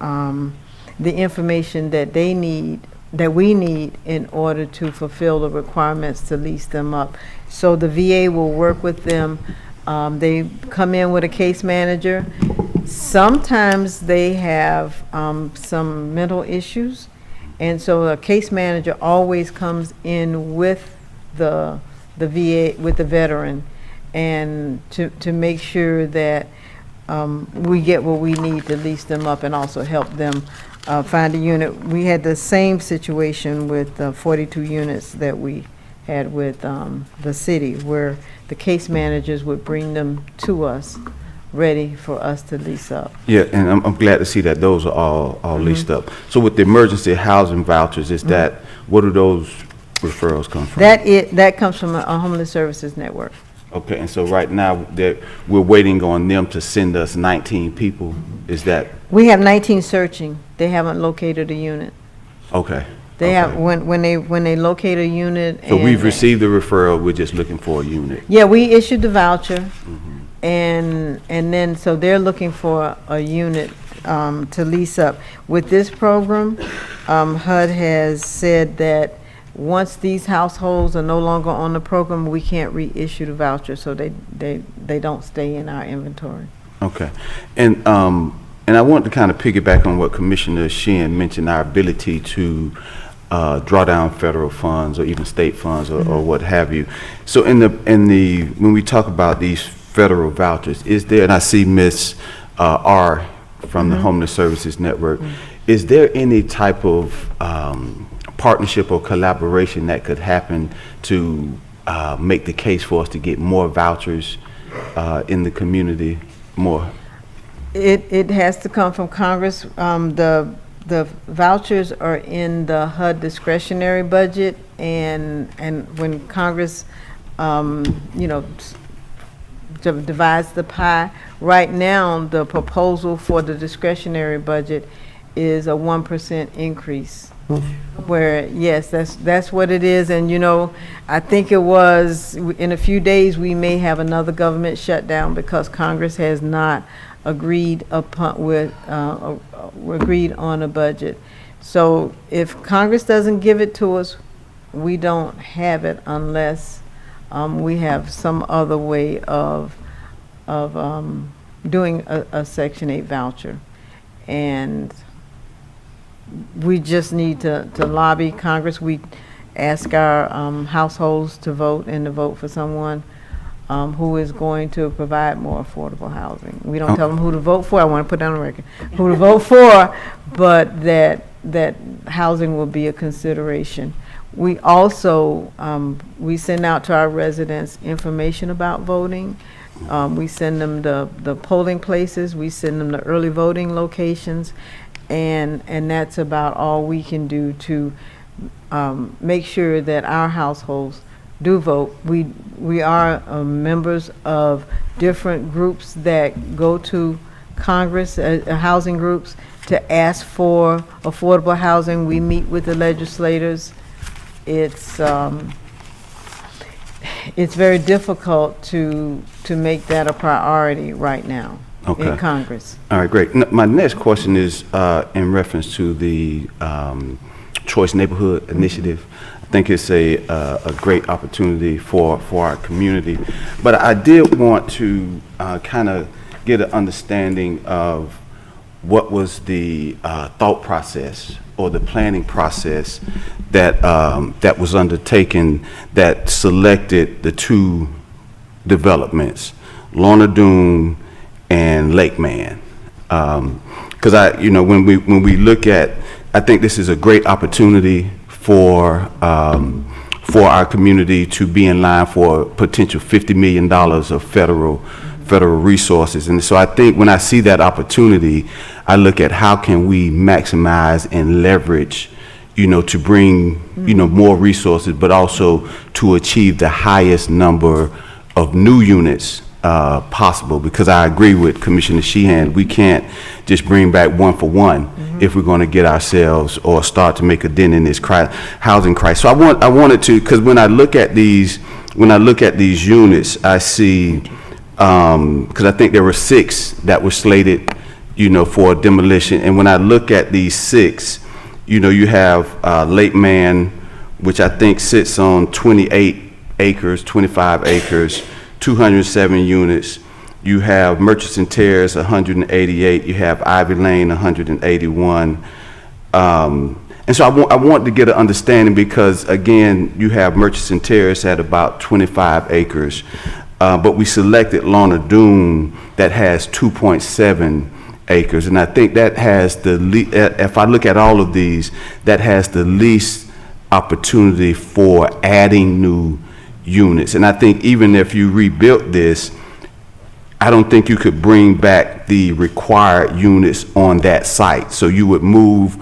the information that they need, that we need in order to fulfill the requirements to lease them up. So the VA will work with them. They come in with a case manager. Sometimes they have some mental issues, and so a case manager always comes in with the VA, with the veteran, and to make sure that we get what we need to lease them up and also help them find a unit. We had the same situation with 42 units that we had with the city, where the case managers would bring them to us, ready for us to lease up. Yeah, and I'm glad to see that those are all leased up. So with the emergency housing vouchers, is that, where do those referrals come from? That comes from a homeless services network. Okay, and so right now, we're waiting on them to send us 19 people, is that, We have 19 searching. They haven't located a unit. okay. They have, okay. when they locate a unit. So we've and- received the referral, we're just looking for a unit. Yeah, we issued the voucher, and then, so they're looking for a unit to lease up. With this program, HUD has said that once these households are no longer on the program, we can't reissue the voucher, so they don't stay in our inventory. Okay. And I want to kind of piggyback on what Commissioner Sheehan mentioned, our ability to draw down federal funds or even state funds or what have you. So when we talk about these federal vouchers, is there, and I see Ms. R from the Homeless Services Network, is there any type of partnership or collaboration that could happen to make the case for us to get more vouchers in the community, more? It has to come from Congress. The vouchers are in the HUD discretionary budget, and when Congress, divides the pie, right now, the proposal for the discretionary budget is a 1% increase. Where, yes, that's what it is, and I think it was, in a few days, we may have another government shutdown because Congress has not agreed agreed on a budget. So if Congress doesn't give it to us, we don't have it unless we have some other way of doing a Section 8 voucher. And we just need to lobby Congress. We ask our households to vote and to vote for someone who is going to provide more affordable housing. We don't tell them who to vote for. I want to put down on the record who to vote for, but that housing will be a consideration. We also we send out to our residents information about voting. We send them the polling places. We send them the early voting locations. And that's about all we can do to make sure that our households do vote. We are members of different groups that go to Congress, housing groups, to ask for affordable housing. We meet with the legislators. It's very difficult to make that a priority right now. Okay. In Congress. All right, great. My next question is in reference to the Choice Neighborhood Initiative. I think it's a great opportunity for our community. But I did want to kind of get an understanding of what was the thought process or the planning process that was undertaken that selected the two developments, Lorna Doone and Lake Man. Because when we look at, I think this is a great opportunity for our community to be in line for potential $50 million of federal resources. And so I think when I see that opportunity, I look at how can we maximize and leverage, to bring, more resources, but also to achieve the highest number of new units possible, because I agree with Commissioner Sheehan, we can't just bring back one for one if we're going to get ourselves or start to make a dent in this housing crisis. So I wanted to, because when I look at these units, I see, because I think there were 6 that were slated, for demolition, and when I look at these 6, you have Lake Man, which I think sits on 28 acres, 25 acres. 207 units. You have Murchison Terrace, 188. You have Ivy Lane, 181. And so I want to get an understanding because, again, you have Murchison Terrace at about 25 acres. But we selected Lorna Doone that has 2.7 acres. And I think that has if I look at all of these, that has the least opportunity for adding new units. And I think even if you rebuilt this, I don't think you could bring back the required units on that site. So you would move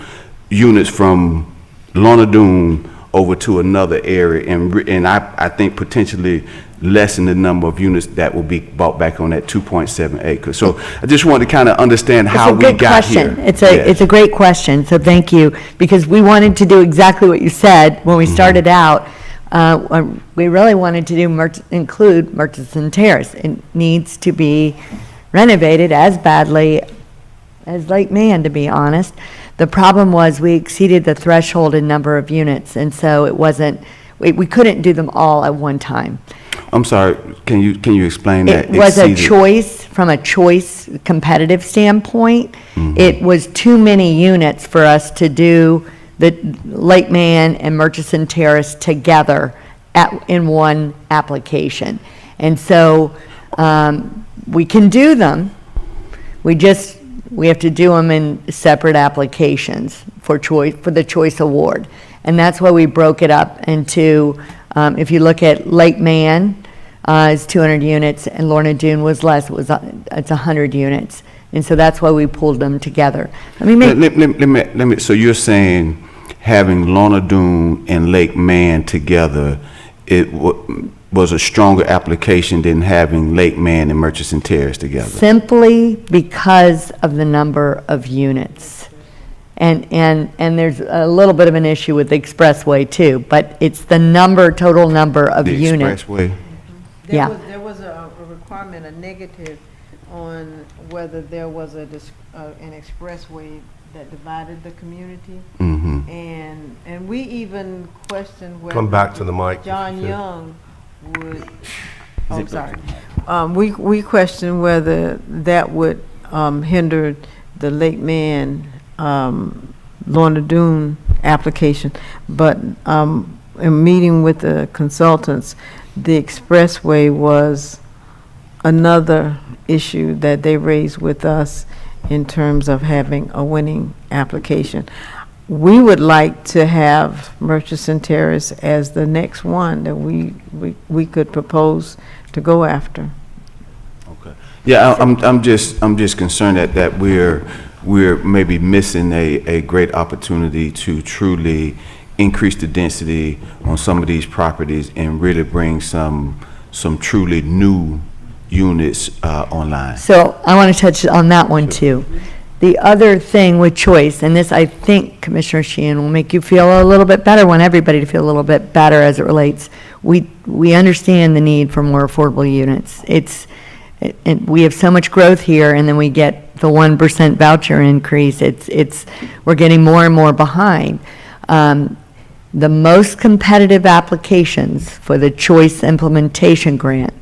units from Lorna Doone over to another area, and I think potentially lessen the number of units that will be bought back on that 2.7 acres. So I just wanted to kind of understand how we got here. It's a great question, so thank you, because we wanted to do exactly what you said when we started out. We really wanted to include Murchison Terrace. It needs to be renovated as badly as Lake Man, to be honest. The problem was we exceeded the threshold in number of units, and so it wasn't, we couldn't do them all at one time. I'm sorry, can you explain that? It was a Exceeded. choice, from a choice competitive standpoint. Mm-hmm. It was too many units for us to do the Lake Man and Murchison Terrace together in one application. And so, we can do them, we have to do them in separate applications for the choice award. And that's why we broke it up into, if you look at Lake Man, is 200 units, and Lorna Doone was less, it's 100 units. And so that's why we pulled them together. Let me make, So you're saying having Lorna Doone and Lake Man together, it was a stronger application than having Lake Man and Murchison Terrace together? simply because of the number of units. And there's a little bit of an issue with the expressway too, but it's the total number of The units. expressway? Yeah. There was a requirement, a negative, on whether there was an expressway that divided the community. Mm-hmm. And we even questioned whether. Come back to the mic. John Young would, oh, sorry. We questioned whether that would hinder the Lake Man, Lorna Doone application. But in meeting with the consultants, the expressway was another issue that they raised with us in terms of having a winning application. We would like to have Murchison Terrace as the next one that we could propose to go after. Okay. Yeah, I'm just concerned that we're maybe missing a great opportunity to truly increase the density on some of these properties and really bring some truly new units online. So I want to touch on that one too. The other thing with choice, and this I think Commissioner Sheehan will make you feel a little bit better, want everybody to feel a little bit better as it relates. We understand the need for more affordable units. We have so much growth here, and then we get the 1% voucher increase. We're getting more and more behind. The most competitive applications for the Choice Implementation Grant,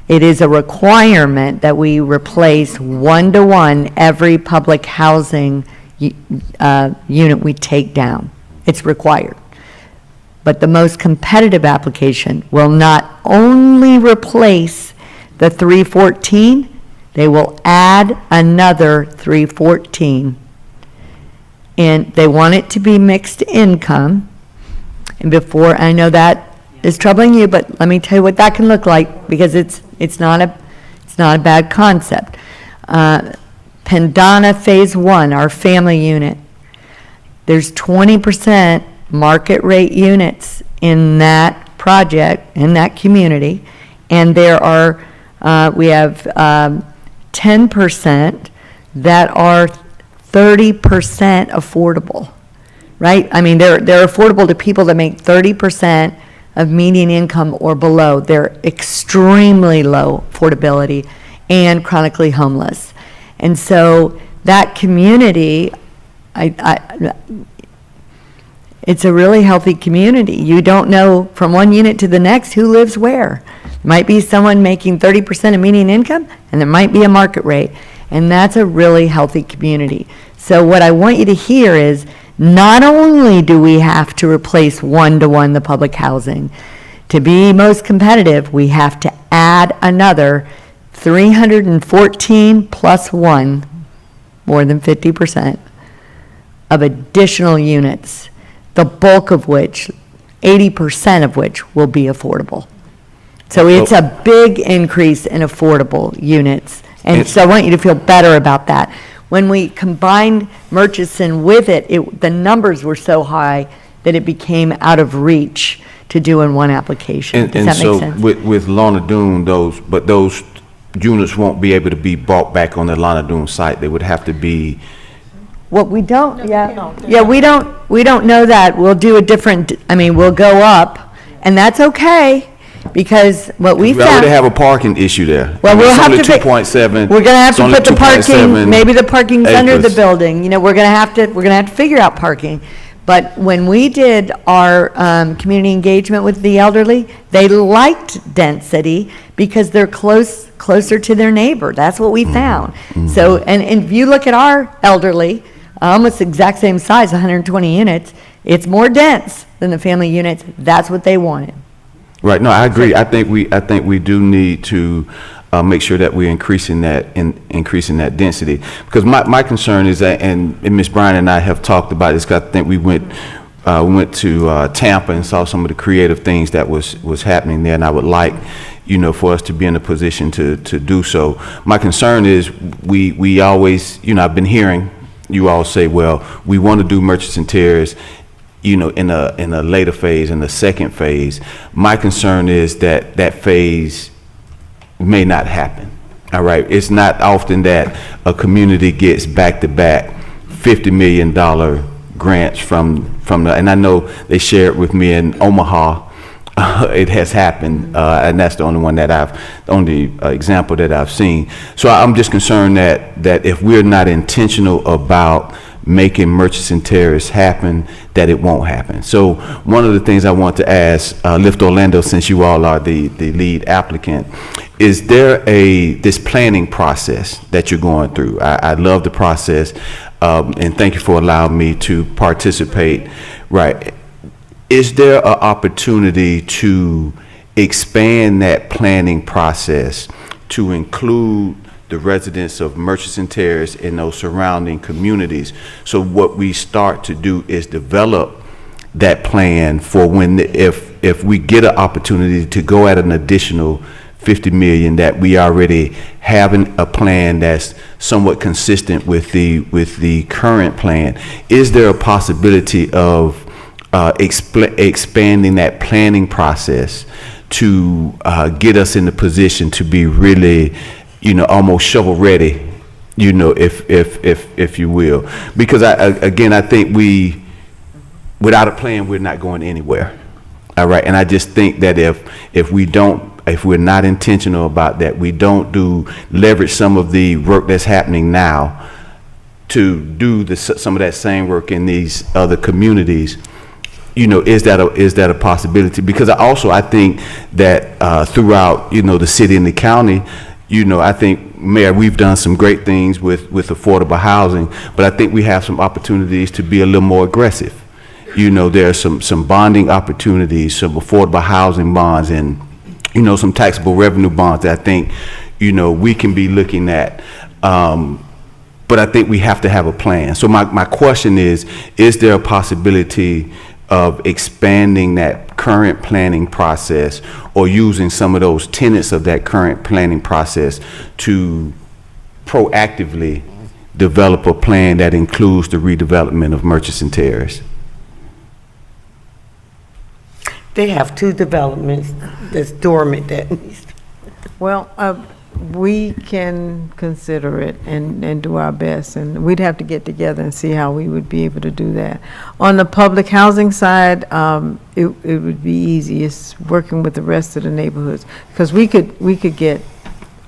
it is a requirement that we replace 1-to-1 every public housing unit we take down. It's required. But the most competitive application will not only replace the 314, they will add another 314. And they want it to be mixed income. And before, I know that is troubling you, but let me tell you what that can look like, because it's not a bad concept. Pendana Phase 1, our family unit, there's 20% market rate units in that project, in that community, and there are, we have 10% that are 30% affordable, right? I mean, they're affordable to people that make 30% of median income or below. They're extremely low affordability and chronically homeless. And so that community, it's a really healthy community. You don't know from one unit to the next who lives where. Might be someone making 30% of median income, and there might be a market rate. And that's a really healthy community. So what I want you to hear is, not only do we have to replace 1-to-1 the public housing, to be most competitive, we have to add another 314 plus 1, more than 50%, of additional units, the bulk of which, 80% of which, will be affordable. So it's a big increase in affordable units. And so I want you to feel better about that. When we combined Murchison with it, the numbers were so high that it became out of reach to do in one application. Does that make sense? And so with Lorna Doone, those units won't be able to be bought back on the Lorna Doone site. They would have to be. Well, we don't, we don't know that. We'll do a different, we'll go up, and that's okay. Because what we We already found, have a parking issue there. well, we'll have to It's pick. only 2.7. We're gonna have it's to only put the parking, 2.7 maybe the parking's under the acres. building, you know, we're gonna have to figure out parking. But when we did our, community engagement with the elderly, they liked density because they're closer to their neighbor. That's what we found. So, and if you look at our elderly, almost the exact same size, 120 units, it's more dense than the family units. That's what they wanted. Right, no, I agree. I think we do need to make sure that we're increasing that density. Because my concern is that, and Ms. Bryan and I have talked about this, 'cause I think we went to Tampa and saw some of the creative things that was happening there, and I would like, you know, for us to be in a position to do so. My concern is we always, you know, I've been hearing you all say, well, we want to do Murchison Terrace, you know, in a later phase, in the second phase. My concern is that phase may not happen. All right, it's not often that a community gets back-to-back $50 million grants from the, and I know they shared with me in Omaha. It has happened, and that's the only example that I've seen. So I'm just concerned that if we're not intentional about making Murchison Terrace happen, that it won't happen. So one of the things I want to ask Lift Orlando, since you all are the lead applicant, is there this planning process that you're going through? I love the process, and thank you for allowing me to participate. Right. Is there an opportunity to expand that planning process to include the residents of Murchison Terrace and those surrounding communities? So what we start to do is develop that plan for when, if we get an opportunity to go at an additional 50 million, that we already have a plan that's somewhat consistent with the current plan. Is there a possibility of expanding that planning process to get us in the position to be really, you know, almost shovel ready, you know, if you will? Because I think without a plan, we're not going anywhere. All right, and I just think that if we're not intentional about that, we don't leverage some of the work that's happening now to do some of that same work in these other communities. You know, is that a possibility? Because I think that throughout, you know, the city and the county, you know, I think, Mayor, we've done some great things with affordable housing, but I think we have some opportunities to be a little more aggressive. You know, there are some bonding opportunities, some affordable housing bonds, and, you know, some taxable revenue bonds that I think, you know, we can be looking at. But I think we have to have a plan. So my question is there a possibility of expanding that current planning process, or using some of those tenets of that current planning process to proactively develop a plan that includes the redevelopment of Murchison Terrace? They have two developments that's dormant that needs. Well, we can consider it and do our best, and we'd have to get together and see how we would be able to do that. On the public housing side, it would be easy. It's working with the rest of the neighborhoods, because we could get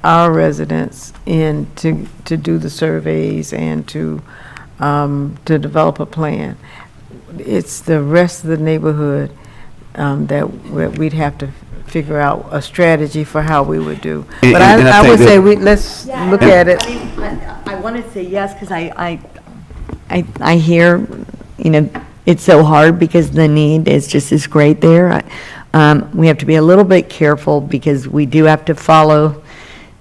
our residents in to do the surveys and to develop a plan. It's the rest of the neighborhood that we'd have to figure out a strategy for how we would do. But I would say let's look at it. I want to say yes, because I hear, you know, it's so hard because the need is just as great there. We have to be a little bit careful because we do have to follow,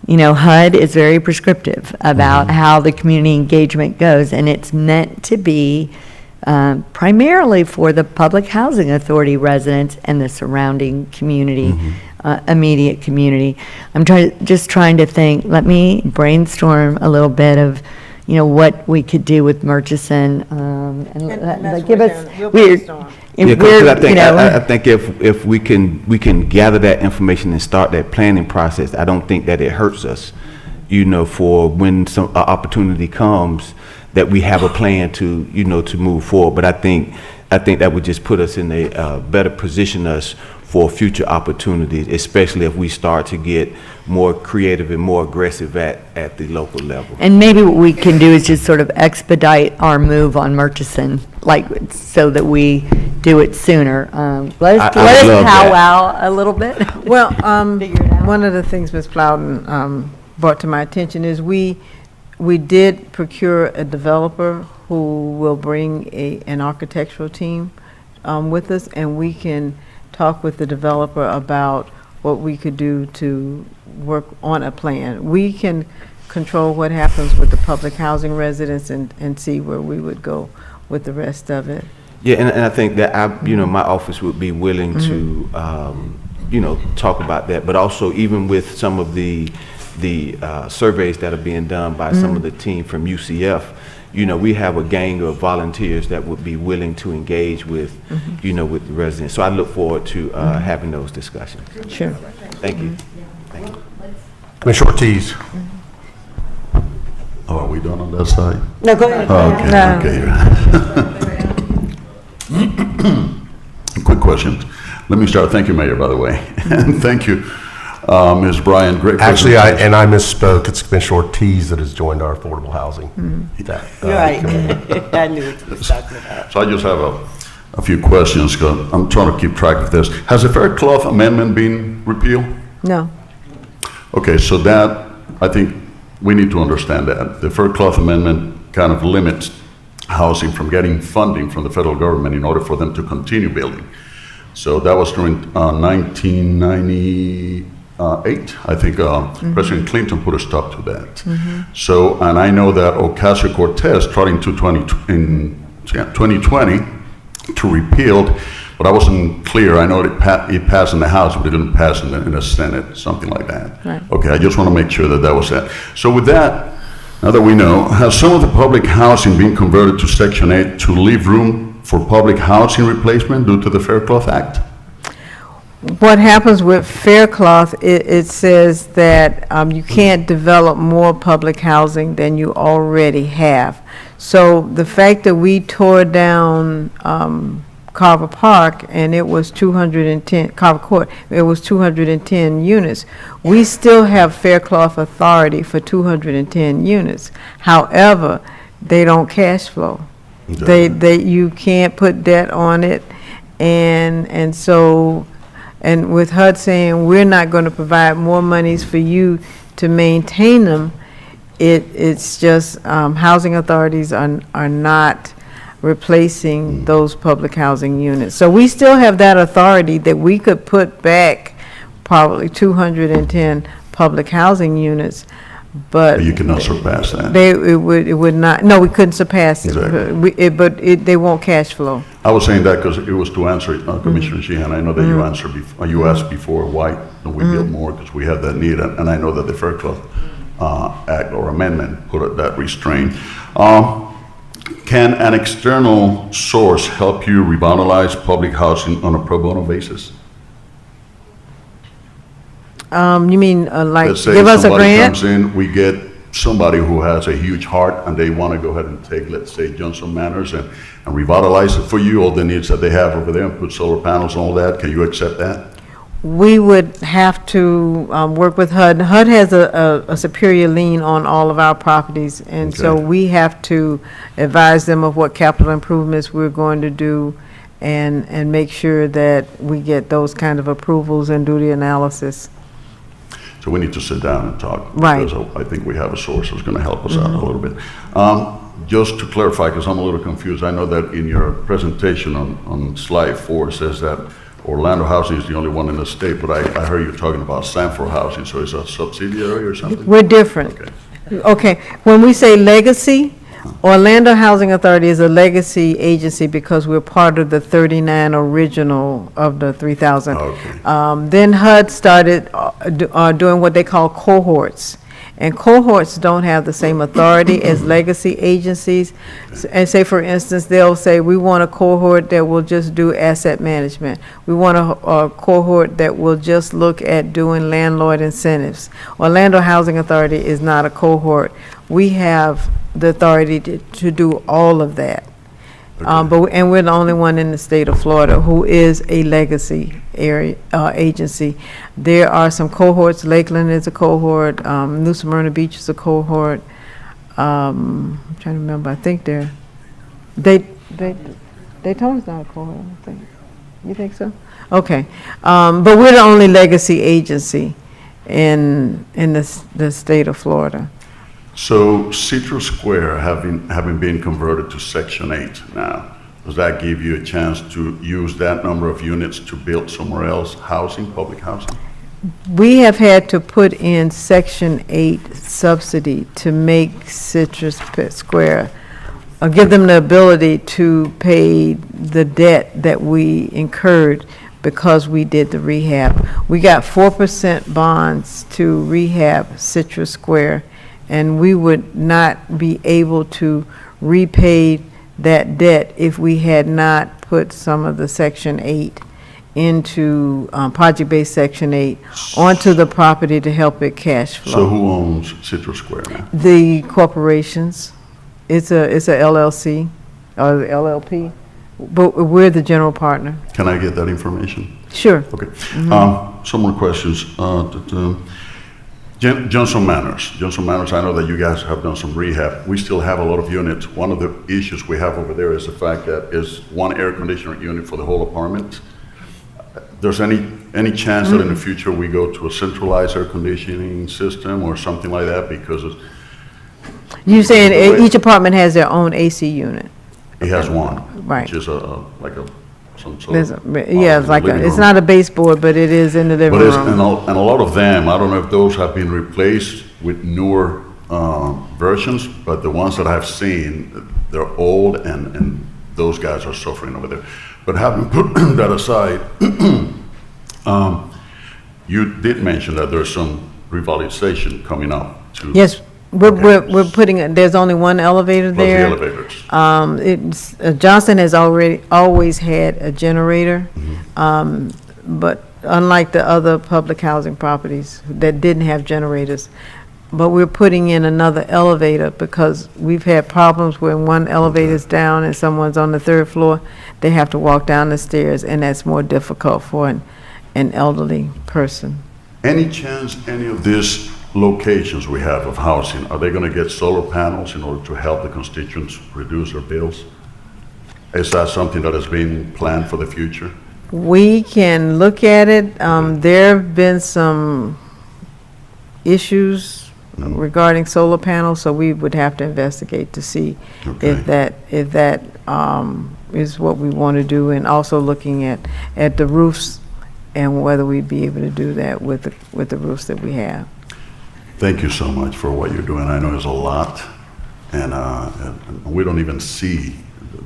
you know, HUD is very prescriptive about how the community engagement goes, and it's meant to be primarily for the Public Housing Authority residents and the surrounding community, immediate community. I'm just trying to think, let me brainstorm a little bit of, you know, what we could do with Murchison, and give us, I think if we can gather that information and start that planning process, I don't think that it hurts us, you know, for when some opportunity comes, that we have a plan to, you know, to move forward. But I think that would just put us in a better position us for future opportunities, especially if we start to get more creative and more aggressive at the local level. And maybe what we can do is just sort of expedite our move on Murchison, like, so that we do it sooner. Let I us would love that. powwow a little bit. Well, Figure it out. one of the things Ms. Plowden brought to my attention is we did procure a developer who will bring an architectural team with us, and we can talk with the developer about what we could do to work on a plan. We can control what happens with the public housing residents and see where we would go with the rest of it. Yeah, and I think that my office would be willing to, talk about that, but also even with some of the surveys that are being done by some of the team from UCF, we have a gang of volunteers that would be willing to engage with, with the residents. So I look forward to having those discussions. Sure. Thank you. Thank you. Commissioner Ortiz. Oh, are we done on that side? No, go ahead. Okay. Quick questions. Let me start. Thank you, Mayor, by the way. And thank you, Ms. Bryan. Great Actually, presentation. I misspoke. It's Commissioner Ortiz that has joined our affordable housing. You're right. I knew what you were talking about. So I just have a few questions, because I'm trying to keep track of this. Has the Fairclough Amendment been repealed? No. Okay, so that, I think we need to understand that. The Fairclough Amendment kind of limits housing from getting funding from the federal government in order for them to continue building. So that was during 1998, I think President Clinton put a stop to that. So, and I know that Ocasio-Cortez tried in 2020 to repeal, but I wasn't clear. I know it passed in the House, but it didn't pass in the Senate, something like that. Right. Okay, I just want to make sure that that was that. So with that, now that we know, has some of the public housing been converted to Section 8 to leave room for public housing replacement due to the Fairclough Act? What happens with Fairclough, it says that you can't develop more public housing than you already have. So the fact that we tore down Carver Park and it was 210, Carver Court, it was 210 units, we still have Fairclough authority for 210 units. However, they don't cash flow. You can't put debt on it, and so, and with HUD saying we're not going to provide more monies for you to maintain them, it's just housing authorities are not replacing those public housing units. So we still have that authority that we could put back probably 210 public housing units, but You cannot surpass that. it would not, no, we couldn't surpass it. Exactly. They won't cash flow. I was saying that because it was to answer Commissioner Sheehan. I know that you answered, you asked before, why don't we build more? Because we have that need, and I know that the Fairclough Act or amendment put that restraint. Can an external source help you revitalize public housing on a pro bono basis? You mean like Let's say give us a somebody grant? comes in, we get somebody who has a huge heart and they want to go ahead and take, let's say, Johnson Manors and revitalize it for you, all the needs that they have over there, and put solar panels and all that. Can you accept that? We would have to work with HUD. HUD has a superior lien on all of our properties, and so Okay. we have to advise them of what capital improvemements we're going to do and make sure that we get those kind of approvals and do the analysis. So we need to sit down and talk. Right. Because I think we have a source who's going to help us out a little bit. Just to clarify, because I'm a little confused, I know that in your presentation on slide 4, it says that Orlando Housing is the only one in the state, but I heard you talking about Sanford Housing, so is that a subsidiary or something? We're different. Okay. Okay, when we say legacy, Orlando Housing Authority is a legacy agency because we're part of the 39 original of the 3,000. Okay. Then HUD started doing what they call cohorts. And cohorts don't have the same authority as legacy agencies. And say, for instance, they'll say, we want a cohort that will just do asset management. We want a cohort that will just look at doing landlord incentives. Orlando Housing Authority is not a cohort. We have the authority to do all of that. And we're the only one in the state of Florida who is a legacy area, agency. There are some cohorts. Lakeland is a cohort. New Smyrna Beach is a cohort. I'm trying to remember. I think Daytona's not a cohort, I don't think. You think so? Okay. But we're the only legacy agency in the state of Florida. So Citrus Square having been converted to Section 8 now, does that give you a chance to use that number of units to build somewhere else housing, public housing? We have had to put in Section 8 subsidy to make Citrus Square, give them the ability to pay the debt that we incurred because we did the rehab. We got 4% bonds to rehab Citrus Square, and we would not be able to repay that debt if we had not put some of the Section 8 into project-based Section 8 onto the property to help it cash flow. So who owns Citrus Square now? The corporations. It's a LLC or LLP, but we're the general partner. Can I get that information? Sure. Okay. Some more questions. Johnson Manors. Johnson Manors, I know that you guys have done some rehab. We still have a lot of units. One of the issues we have over there is the fact that it's one air conditioner unit for the whole apartment. There's any chance that in the future we go to a centralized air conditioning system or something like that? Because You're saying each apartment has their own AC unit? it has one, Right. which is some sort There's of. yeah, it's like living it's room. not a baseboard, but it is in the living But room. and a lot of them, I don't know if those have been replaced with newer versions, but the ones that I've seen, they're old and those guys are suffering over there. But having put that aside, you did mention that there's some revitalization coming up to. Yes, we're putting, there's only one elevator Plus the there. elevators. Johnson has always had a generator, but unlike the other public housing properties that didn't have generators, but we're putting in another elevator because we've had problems when one elevator's down and someone's on the third floor, they have to walk down the stairs, and that's more difficult for an elderly person. Any chance any of these locations we have of housing, are they going to get solar panels in order to help the constituents reduce their bills? Is that something that has been planned for the future? We can look at it. There have been some issues regarding solar panels, so we would have to investigate to see if that is what we want to do, and also looking at the roofs and whether we'd be able to do that with the roofs that we have. Thank you so much for what you're doing. I know there's a lot, and we don't even see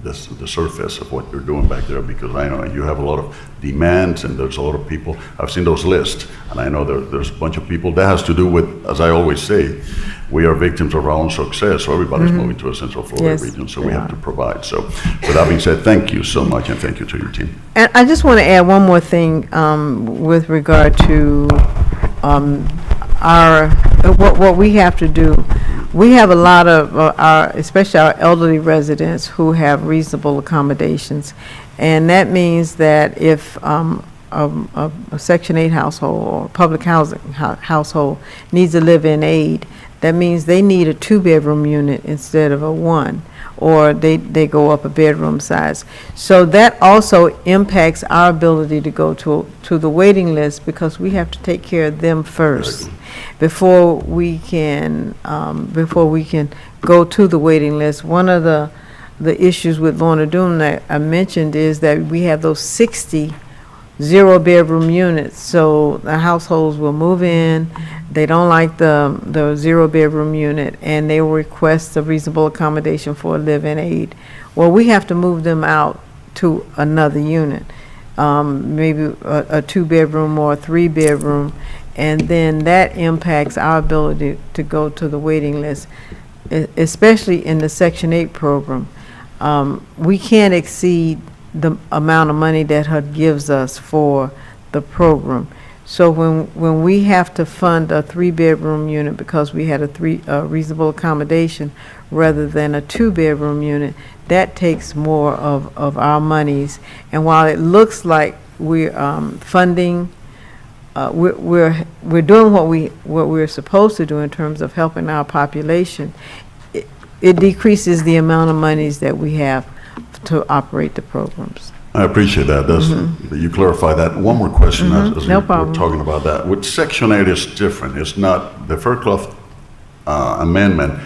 the surface of what you're doing back there, because I know you have a lot of demands and there's a lot of people. I've seen those lists, and I know there's a bunch of people. That has to do with, as I always say, we are victims of our own success, so everybody's moving to a Central Florida Yes, region, so they we have are. to provide. So with that being said, thank you so much, and thank you to your team. And I just want to add one more thing with regard to what we have to do. We have a lot of especially our elderly residents who have reasonable accommodations, and that means that if a Section 8 household or public housing household needs a live-in aid, that means they need a 2-bedroom unit instead of a 1, or they go up a bedroom size. So that also impacts our ability to go to the waiting list, because we have to take care of them first before we can go to the waiting list. One of the issues with Lorna Doone that I mentioned is that we have those 60 0-bedroom units. So the households will move in, they don't like the 0-bedroom unit, and they will request a reasonable accommodation for a live-in aid. Well, we have to move them out to another unit, maybe a 2-bedroom or a 3-bedroom, and then that impacts our ability to go to the waiting list, especially in the Section 8 program. We can't exceed the amount of money that HUD gives us for the program. So when we have to fund a 3-bedroom unit because we had a reasonable accommodation, rather than a two-bedroom unit, that takes more of our monies. And while it looks like we're funding, we're doing what we're supposed to do in terms of helping our population, it decreases the amount of monies that we have to operate the programs. I appreciate that. You clarify that. One more question as No we're problem. talking about that. With Section 8 is different. It's not, the Fairclough amendment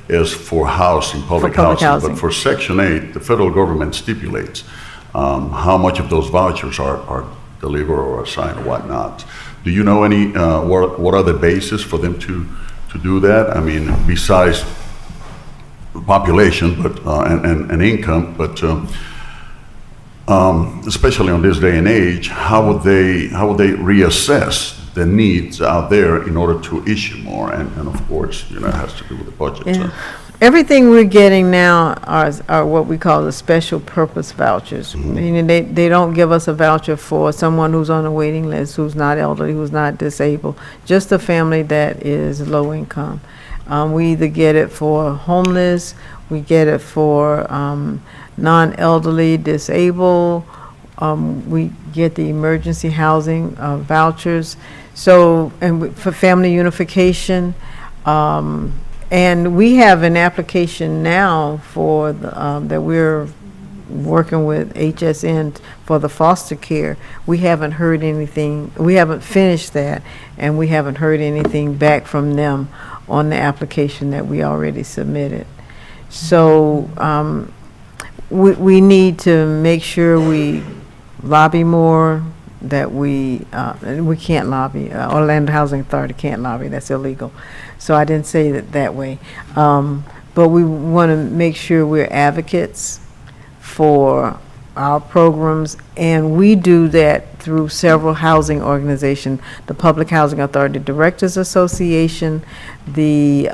is for housing, public public housing. housing. But for Section 8, the federal government stipulates how much of those vouchers are delivered or assigned or whatnot. Do you know any, what are the basis for them to do that? I mean, besides population but and income, but especially on this day and age, how would they reassess the needs out there in order to issue more? And of course, it has to do with the budget. Yeah. Everything we're getting now are what we call the special purpose vouchers. Meaning they don't give us a voucher for someone who's on a waiting list, who's not elderly, who's not disabled, just a family that is low income. We either get it for homeless, we get it for non-elderly, disabled, we get the emergency housing vouchers. So, and for family unification, and we have an application now for the, that we're working with HSN for the foster care. We haven't heard anything, we haven't finished that, and we haven't heard anything back from them on the application that we already submitted. So we need to make sure we lobby more, that we can't lobby. Orlando Housing Authority can't lobby, that's illegal. So I didn't say it that way. But we want to make sure we're advocates for our programs, and we do that through several housing organizations, the Public Housing Authority Directors Association, the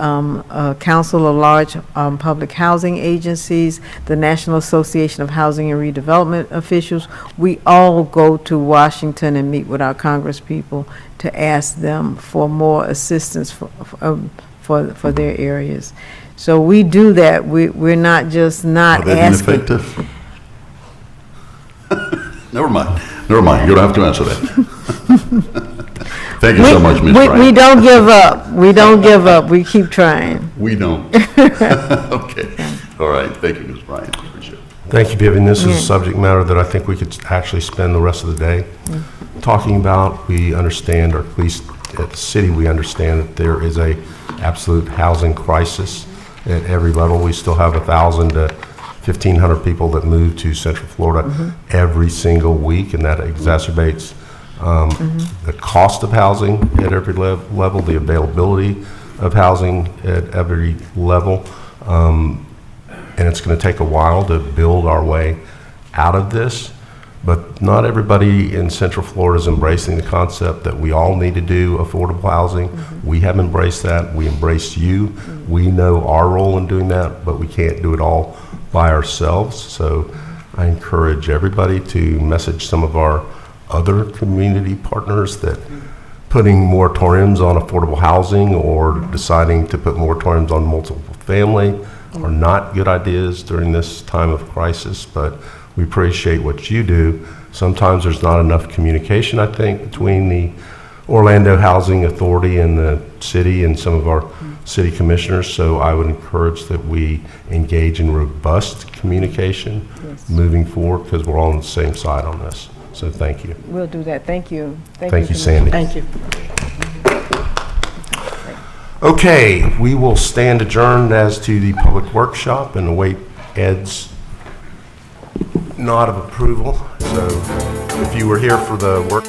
Council of Large Public Housing Agencies, the National Association of Housing and Redevelopment Officials. We all go to Washington and meet with our Congress people to ask them for more assistance for their areas. So we do that. We're not just not Are they asking. ineffective? Never mind. You don't have to answer that. Thank you so much, Ms. Bryant. We don't give up. We don't give up. We keep trying. We don't. Okay. All right. Thank you, Ms. Bryant. Appreciate it. Thank you, Vivian. This is a subject matter that I think we could actually spend the rest of the day talking about. We understand, or at least at the city, we understand that there is a absolute housing crisis at every level. We still have 1,000 to 1,500 people that move to Central Florida every single week, and that exacerbates the cost of housing at every level, the availability of housing at every level. And it's going to take a while to build our way out of this, but not everybody in Central Florida is embracing the concept that we all need to do affordable housing. We have embraced that. We embrace you. We know our role in doing that, but we can't do it all by ourselves. So I encourage everybody to message some of our other community partners that putting moratoriums on affordable housing or deciding to put moratoriums on multiple family are not good ideas during this time of crisis, but we appreciate what you do. Sometimes there's not enough communication, I think, between the Orlando Housing Authority and the city and some of our city commissioners, so I would encourage that we engage in robust communication moving forward, because we're all on the same side on this. So thank you. We'll do that. Thank you. Thank you, Sandy. Thank you. Okay, we will stand adjourned as to the public workshop and await Ed's nod of approval. So if you were here for the work.